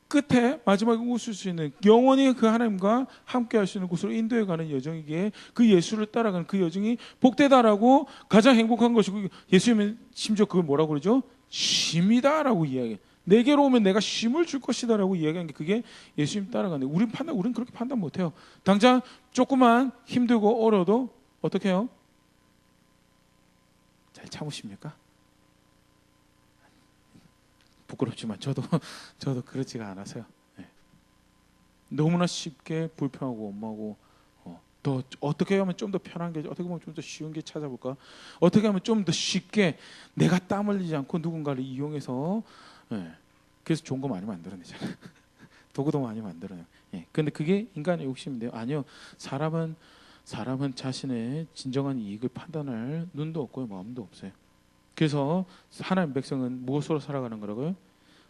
끝에 마지막에 웃을 수 있는 영원히 그 하나님과 함께 할 수 있는 곳으로 인도해가는 여정이기에 그 예수를 따라가는 그 여정이 복되다라고 가장 행복한 것이고 예수님은 심지어 그걸 뭐라고 그러죠? 쉼이다라고 이야기해요. 내게로 오면 내가 쉼을 줄 것이다라고 이야기한 게 그게 예수님 따라가는 거예요. 우리는 그렇게 판단 못해요. 당장 조금만 힘들고 어려도 어떻게 해요? 잘 참으십니까? 부끄럽지만 저도 그렇지가 않아서요. 네. 너무나 쉽게 불평하고 원망하고 더 어떻게 하면 좀 더 편한 게 어떻게 보면 좀 더 쉬운 게 찾아볼까? 어떻게 하면 좀 더 쉽게 내가 땀 흘리지 않고 누군가를 이용해서 그래서 좋은 거 많이 만들어내잖아요. 도구도 많이 만들어요. 근데 그게 인간의 욕심인데요. 아니요. 사람은 자신의 진정한 이익을 판단할 눈도 없고요, 마음도 없어요. 그래서 하나님 백성은 무엇으로 살아가는 거라고요?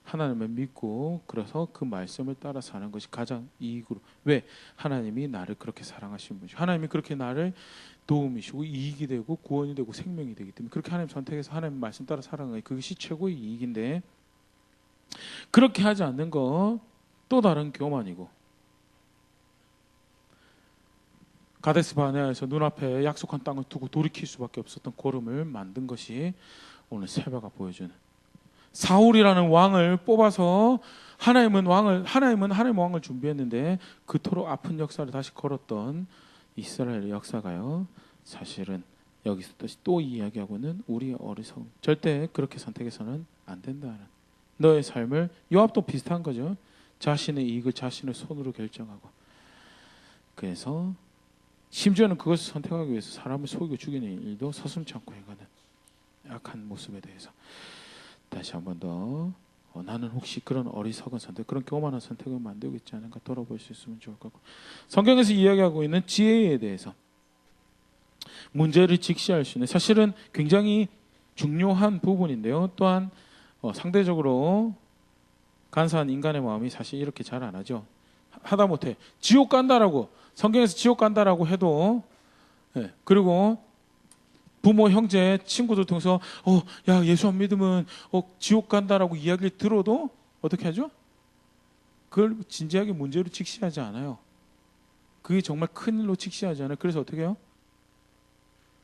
하나님을 믿고 그래서 그 말씀을 따라 사는 것이 가장 이익으로. 왜? 하나님이 나를 그렇게 사랑하신 분이죠. 하나님이 그렇게 나를 도움이시고 이익이 되고 구원이 되고 생명이 되기 때문에 그렇게 하나님 선택해서 하나님 말씀 따라 살아가는 그것이 최고의 이익인데 그렇게 하지 않는 거 또 다른 교만이고 가데스 바네아에서 눈앞에 약속한 땅을 두고 돌이킬 수밖에 없었던 고름을 만든 것이 오늘 세바가 보여주는 사울이라는 왕을 뽑아서 하나님은 하나님의 왕을 준비했는데 그토록 아픈 역사를 다시 걸었던 이스라엘의 역사가요. 사실은 여기서 또 이야기하고는 우리의 어리석음. 절대 그렇게 선택해서는 안 된다는 너의 삶을 요압도 비슷한 거죠. 자신의 이익을 자신의 손으로 결정하고 그래서 심지어는 그것을 선택하기 위해서 사람을 속이고 죽이는 일도 서슴지 않고 해가는 악한 모습에 대해서 다시 한 번 더 나는 혹시 그런 어리석은 선택, 그런 교만한 선택을 만들고 있지 않은가 돌아볼 수 있으면 좋을 것 같고 성경에서 이야기하고 있는 지혜에 대해서 문제를 직시할 수 있는 사실은 굉장히 중요한 부분인데요. 또한 상대적으로 간사한 인간의 마음이 사실 이렇게 잘 안 하죠. 하다못해 지옥 간다라고 성경에서 지옥 간다라고 해도 그리고 부모, 형제, 친구들 통해서 야 예수 안 믿으면 지옥 간다라고 이야기를 들어도 어떻게 하죠? 그걸 진지하게 문제로 직시하지 않아요. 그게 정말 큰 일로 직시하지 않아요. 그래서 어떻게 해요?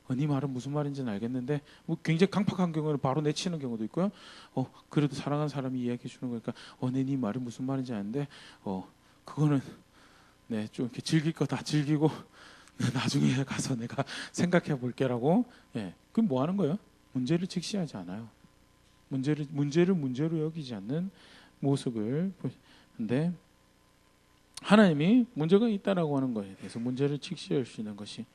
네 말은 무슨 말인지는 알겠는데 굉장히 강팍한 경우는 바로 내치는 경우도 있고요. 그래도 사랑하는 사람이 이야기해 주는 거니까 네 말이 무슨 말인지 아는데 그거는 좀 이렇게 즐길 거 다 즐기고 나중에 가서 내가 생각해 볼게라고. 그럼 뭐 하는 거예요? 문제를 직시하지 않아요. 문제를 문제로 여기지 않는 모습을 보는데 하나님이 문제가 있다라고 하는 거에 대해서 문제를 직시할 수 있는 것이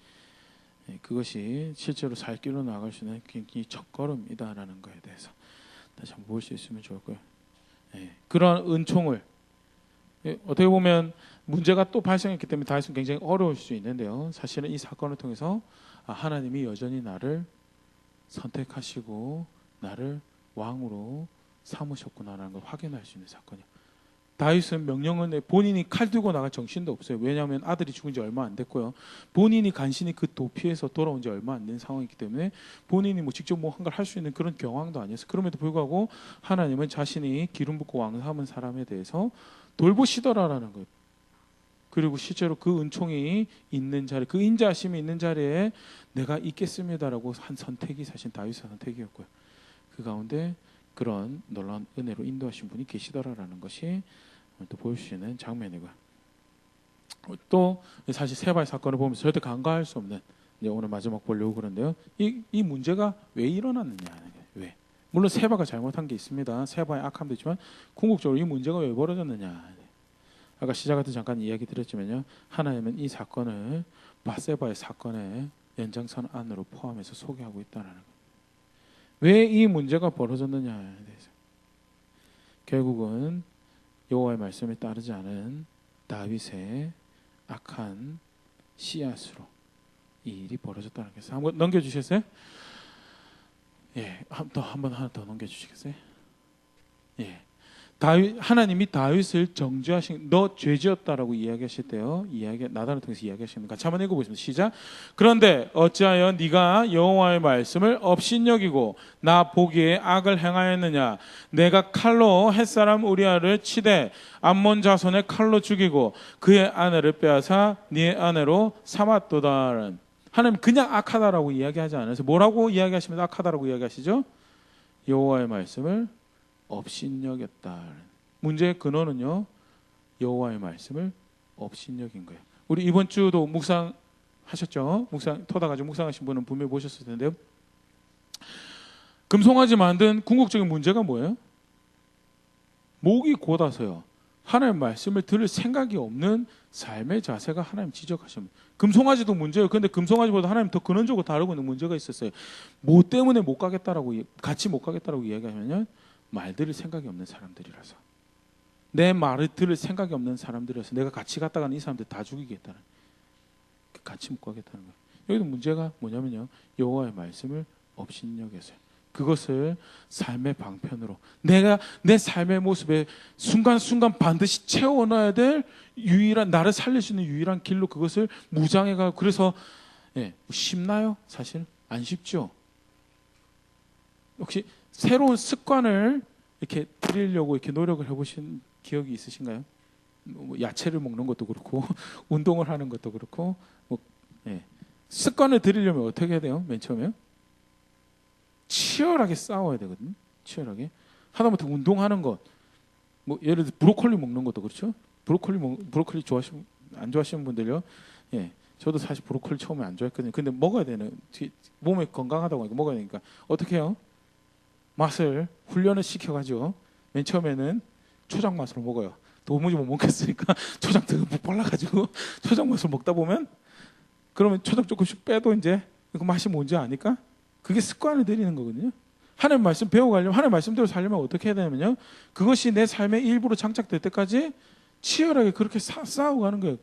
그것이 실제로 살 길로 나갈 수 있는 굉장히 첫걸음이다라는 거에 대해서 다시 한번 볼 수 있으면 좋을 거예요. 그런 은총을 어떻게 보면 문제가 또 발생했기 때문에 다윗은 굉장히 어려울 수 있는데요. 사실은 이 사건을 통해서 하나님이 여전히 나를 선택하시고 나를 왕으로 삼으셨구나라는 걸 확인할 수 있는 사건이에요. 다윗은 명령은 본인이 칼 들고 나갈 정신도 없어요. 왜냐하면 아들이 죽은 지 얼마 안 됐고요. 본인이 간신히 그 도피해서 돌아온 지 얼마 안 된 상황이기 때문에 본인이 직접 한 걸 할 수 있는 그런 경황도 아니었어요. 그럼에도 불구하고 하나님은 자신이 기름 붓고 왕 삼은 사람에 대해서 돌보시더라라는 거예요. 그리고 실제로 그 은총이 있는 자리, 그 인자하심이 있는 자리에 내가 있겠습니다라고 한 선택이 사실 다윗의 선택이었고요. 그 가운데 그런 놀라운 은혜로 인도하신 분이 계시더라라는 것이 또 보일 수 있는 장면이고요. 또 사실 세바의 사건을 보면서 절대 간과할 수 없는 이제 오늘 마지막 보려고 그러는데요. 이 문제가 왜 일어났느냐? 왜? 물론 세바가 잘못한 게 있습니다. 세바의 악함도 있지만 궁극적으로 이 문제가 왜 벌어졌느냐? 아까 시작할 때 잠깐 이야기 드렸지만요. 하나님은 이 사건을 바세바의 사건의 연장선 안으로 포함해서 소개하고 있다는 거예요. 왜 이 문제가 벌어졌느냐에 대해서 결국은 여호와의 말씀에 따르지 않은 다윗의 악한 씨앗으로 이 일이 벌어졌다는 거예요. 한번 넘겨주시겠어요? 하나 더 넘겨주시겠어요? 하나님이 다윗을 정죄하신, 너 죄지었다라고 이야기하실 때요, 나단을 통해서 이야기하시는 거 같이 한번 읽어보겠습니다. 시작. 그런데 어찌하여 네가 여호와의 말씀을 업신여기고 나 보기에 악을 행하였느냐? 내가 칼로 햇사람 우리아를 치되 암몬 자손의 칼로 죽이고 그의 아내를 빼앗아 네 아내로 삼았도다. 하나님 그냥 악하다라고 이야기하지 않아서 뭐라고 이야기하시면서 악하다라고 이야기하시죠? 여호와의 말씀을 업신여겼다. 문제의 근원은요, 여호와의 말씀을 업신여긴 거예요. 우리 이번 주도 묵상하셨죠? 토닥가지고 묵상하신 분은 분명히 보셨을 텐데요. 금송아지 만든 궁극적인 문제가 뭐예요? 목이 곧아서요, 하나님 말씀을 들을 생각이 없는 삶의 자세가 하나님 지적하십니다. 금송아지도 문제예요. 그런데 금송아지보다 하나님 더 근원적으로 다루고 있는 문제가 있었어요. 뭐 때문에 못 가겠다라고, 같이 못 가겠다라고 이야기하면요, 말 들을 생각이 없는 사람들이라서, 내 말을 들을 생각이 없는 사람들이라서 내가 같이 갔다가는 이 사람들 다 죽이겠다는, 같이 못 가겠다는 거예요. 여기도 문제가 뭐냐면요, 여호와의 말씀을 업신여겼어요. 그것을 삶의 방편으로, 내가 내 삶의 모습에 순간순간 반드시 채워넣어야 될 유일한, 나를 살릴 수 있는 유일한 길로 그것을 무장해가고, 그래서 쉽나요? 사실 안 쉽죠. 혹시 새로운 습관을 이렇게 들이려고 이렇게 노력을 해보신 기억이 있으신가요? 뭐 야채를 먹는 것도 그렇고 운동을 하는 것도 그렇고, 습관을 들이려면 어떻게 해야 돼요? 맨 처음에 치열하게 싸워야 되거든요. 치열하게. 하다못해 운동하는 것, 뭐 예를 들어 브로콜리 먹는 것도 그렇죠. 브로콜리 안 좋아하시는 분들요. 저도 사실 브로콜리 처음에 안 좋아했거든요. 근데 먹어야 되는, 몸에 건강하다고 하니까 먹어야 되니까 어떻게 해요? 맛을 훈련을 시켜가지고 맨 처음에는 초장 맛으로 먹어요. 도무지 못 먹겠으니까 초장 듬뿍 발라가지고 초장 맛을 먹다 보면, 그러면 초장 조금씩 빼도 이제 그 맛이 뭔지 아니까 그게 습관을 들이는 거거든요. 하나님 말씀 배워가려면, 하나님 말씀대로 살려면 어떻게 해야 되냐면요, 그것이 내 삶의 일부로 장착될 때까지 치열하게 그렇게 싸워가는 거예요.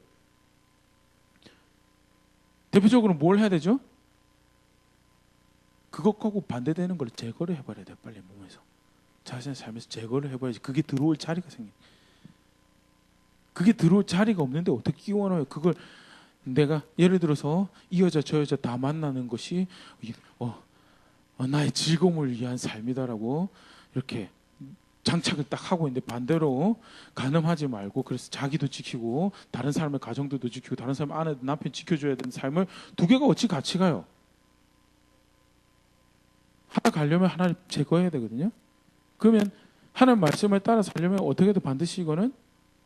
대표적으로 뭘 해야 되죠? 그것하고 반대되는 걸 제거를 해버려야 돼요. 빨리 몸에서, 자신의 삶에서 제거를 해봐야지 그게 들어올 자리가 생겨요. 그게 들어올 자리가 없는데 어떻게 끼워넣어요? 그걸 내가 예를 들어서 이 여자 저 여자 다 만나는 것이 나의 즐거움을 위한 삶이다라고 이렇게 장착을 딱 하고 있는데, 반대로 간음하지 말고, 그래서 자기도 지키고 다른 사람의 가정들도 지키고 다른 사람 아내 남편 지켜줘야 되는 삶을, 두 개가 어찌 같이 가요? 하나 가려면 하나를 제거해야 되거든요. 그러면 하나님 말씀을 따라 살려면 어떻게든 반드시 이거는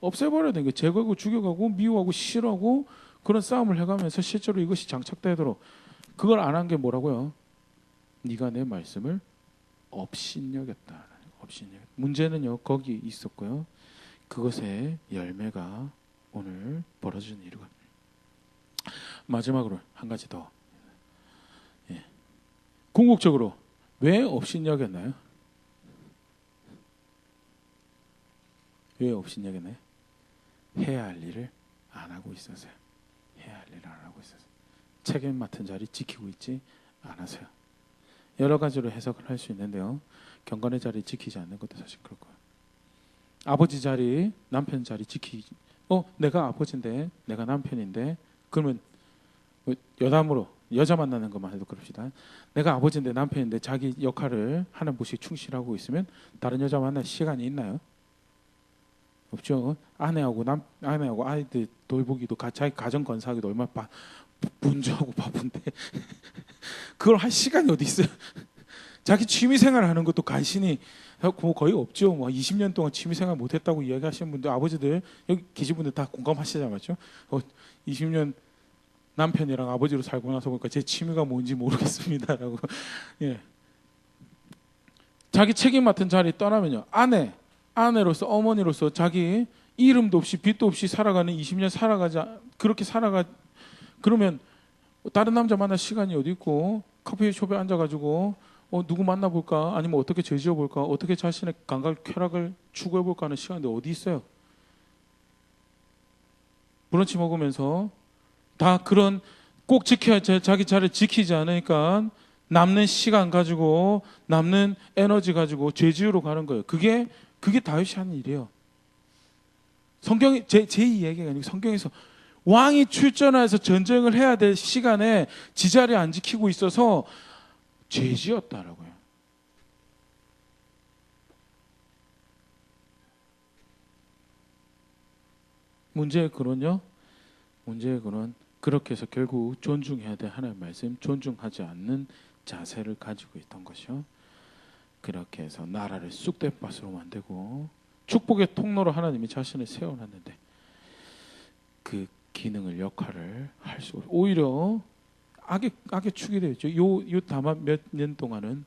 없애버려야 되는 거예요. 제거하고 죽여가고 미워하고 싫어하고 그런 싸움을 해가면서 실제로 이것이 장착되도록, 그걸 안 한 게 뭐라고요? 네가 내 말씀을 업신여겼다. 문제는요, 거기 있었고요, 그것의 열매가 오늘 벌어지는 일이고, 마지막으로 한 가지 더. 궁극적으로 왜 업신여겼나요? 왜 업신여겼나요? 해야 할 일을 안 하고 있어서요. 해야 할 일을 안 하고 있어서, 책임 맡은 자리 지키고 있지 않아서요. 여러 가지로 해석을 할 수 있는데요, 경건의 자리 지키지 않는 것도 사실 그럴 거예요. 아버지 자리, 남편 자리 지키지, 내가 아버지인데 내가 남편인데, 그러면 여담으로 여자 만나는 것만 해도 그럽시다. 내가 아버지인데 남편인데 자기 역할을 하는 곳이 충실하고 있으면 다른 여자 만날 시간이 있나요? 없죠. 아내하고 아이들 돌보기도, 자기 가정 건사하기도 얼마나 분주하고 바쁜데 그걸 할 시간이 어디 있어요? 자기 취미생활을 하는 것도 간신히 거의 없죠. 20년 동안 취미생활 못했다고 이야기하시는 분들, 아버지들 여기 계신 분들 다 공감하시잖아요, 맞죠? 20년 남편이랑 아버지로 살고 나서 보니까 제 취미가 뭔지 모르겠습니다라고. 자기 책임 맡은 자리 떠나면요, 아내로서, 어머니로서 자기 이름도 없이 빚도 없이 살아가는 20년 그렇게 그러면 다른 남자 만날 시간이 어디 있고, 커피숍에 앉아가지고 누구 만나볼까, 아니면 어떻게 죄지어볼까, 어떻게 자신의 감각 쾌락을 추구해볼까 하는 시간이 어디 있어요? 브런치 먹으면서 다 그런, 꼭 지켜야 자기 자리를 지키지 않으니까 남는 시간 가지고, 남는 에너지 가지고 죄지으로 가는 거예요. 그게 그게 다윗이 하는 일이에요. 성경이 제 이야기가 아니고 성경에서 왕이 출전해서 전쟁을 해야 될 시간에 지자리 안 지키고 있어서 죄지었다라고요. 문제의 근원요? 문제의 근원 그렇게 해서 결국 존중해야 될 하나님의 말씀 존중하지 않는 자세를 가지고 있던 것이요. 그렇게 해서 나라를 쑥대밭으로 만들고 축복의 통로로 하나님이 자신을 세워놨는데 그 기능을 역할을 할 수 없고 오히려 악의 축이 되었죠. 요 다마 몇 년 동안은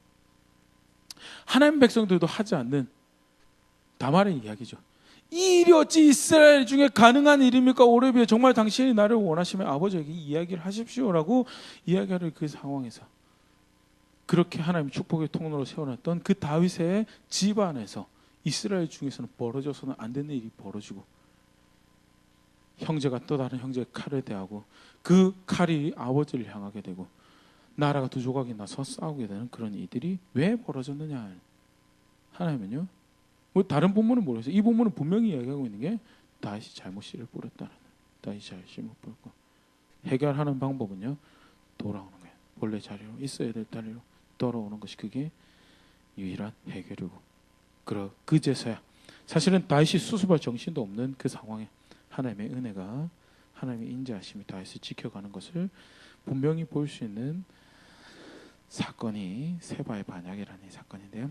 하나님 백성들도 하지 않는 다말의 이야기죠. 이 일이 어찌 이스라엘 중에 가능한 일입니까? 오레비에 정말 당신이 나를 원하시면 아버지에게 이야기를 하십시오라고 이야기하는 그 상황에서 그렇게 하나님 축복의 통로로 세워놨던 그 다윗의 집안에서 이스라엘 중에서는 벌어져서는 안 되는 일이 벌어지고 형제가 또 다른 형제의 칼을 대하고 그 칼이 아버지를 향하게 되고 나라가 두 조각이 나서 싸우게 되는 그런 일들이 왜 벌어졌느냐. 하나님은요. 뭐 다른 본문은 모르겠어요. 이 본문은 분명히 이야기하고 있는 게 다윗이 잘못 씨를 뿌렸다는 다윗이 잘못 뿌렸고 해결하는 방법은요. 돌아오는 거예요. 본래 자리로 있어야 될 자리로 돌아오는 것이 그게 유일한 해결이고 그제서야 사실은 다윗이 수습할 정신도 없는 그 상황에 하나님의 은혜가 하나님의 인자하심이 다윗을 지켜가는 것을 분명히 볼 수 있는 사건이 세바의 반역이라는 이 사건인데요.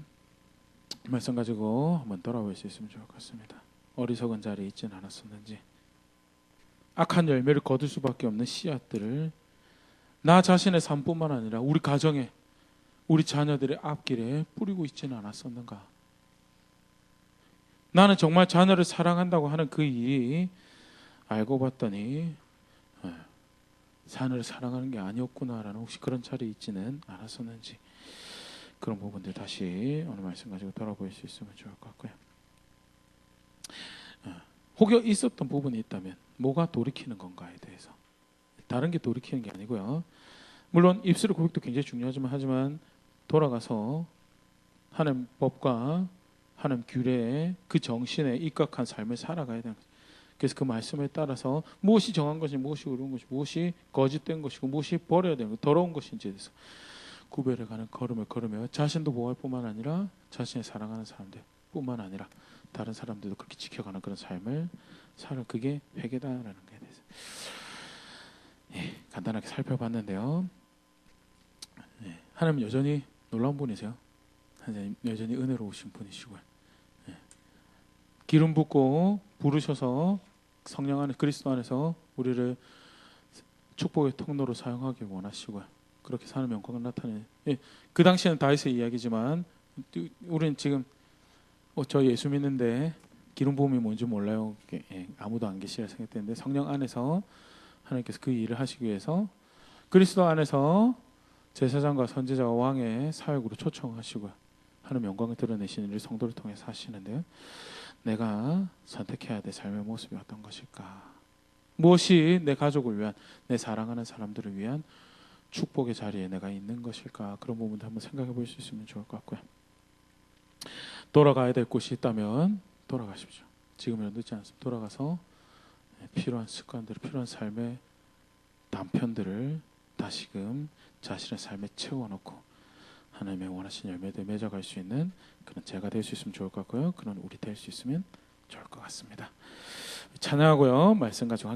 말씀 가지고 한번 돌아볼 수 있으면 좋을 것 같습니다. 어리석은 자리에 있지는 않았었는지 악한 열매를 거둘 수밖에 없는 씨앗들을 나 자신의 삶뿐만 아니라 우리 가정에 우리 자녀들의 앞길에 뿌리고 있지는 않았었는가. 나는 정말 자녀를 사랑한다고 하는 그 일이 알고 봤더니 자녀를 사랑하는 게 아니었구나라는 혹시 그런 자리에 있지는 않았었는지 그런 부분들 다시 오늘 말씀 가지고 돌아볼 수 있으면 좋을 것 같고요. 혹여 있었던 부분이 있다면 뭐가 돌이키는 건가에 대해서 다른 게 돌이키는 게 아니고요. 물론 입술의 고백도 굉장히 중요하지만 하지만 돌아가서 하나님 법과 하나님 규례에 그 정신에 입각한 삶을 살아가야 되는 거죠. 그래서 그 말씀에 따라서 무엇이 정한 것이 무엇이 옳은 것이 무엇이 거짓된 것이고 무엇이 버려야 되는 것 더러운 것인지에 대해서 구별해 가는 걸음을 걸으며 자신도 보호할 뿐만 아니라 자신의 사랑하는 사람들 뿐만 아니라 다른 사람들도 그렇게 지켜가는 그런 삶을 살아 그게 회개다라는 것에 대해서 간단하게 살펴봤는데요. 하나님 여전히 놀라운 분이세요. 하나님 여전히 은혜로우신 분이시고요. 기름 붓고 부르셔서 성령 안에 그리스도 안에서 우리를 축복의 통로로 사용하기 원하시고요. 그렇게 사는 영광을 나타내는 그 당시에는 다윗의 이야기지만 우리는 지금 저 예수 믿는데 기름 부음이 뭔지 몰라요. 아무도 안 계시라 생각되는데 성령 안에서 하나님께서 그 일을 하시기 위해서 그리스도 안에서 제사장과 선지자와 왕의 사역으로 초청하시고요. 하나님 영광을 드러내시는 일 성도를 통해서 하시는데요. 내가 선택해야 될 삶의 모습이 어떤 것일까? 무엇이 내 가족을 위한 내 사랑하는 사람들을 위한 축복의 자리에 내가 있는 것일까? 그런 부분도 한번 생각해 볼 수 있으면 좋을 것 같고요. 돌아가야 될 곳이 있다면 돌아가십시오. 지금이라도 늦지 않습니다. 돌아가서 필요한 습관들, 필요한 삶의 단편들을 다시금 자신의 삶에 채워넣고 하나님의 원하신 열매들 맺어갈 수 있는 그런 제가 될 수 있으면 좋을 것 같고요. 그런 우리 될 수 있으면 좋을 것 같습니다. 찬양하고요. 말씀 가지고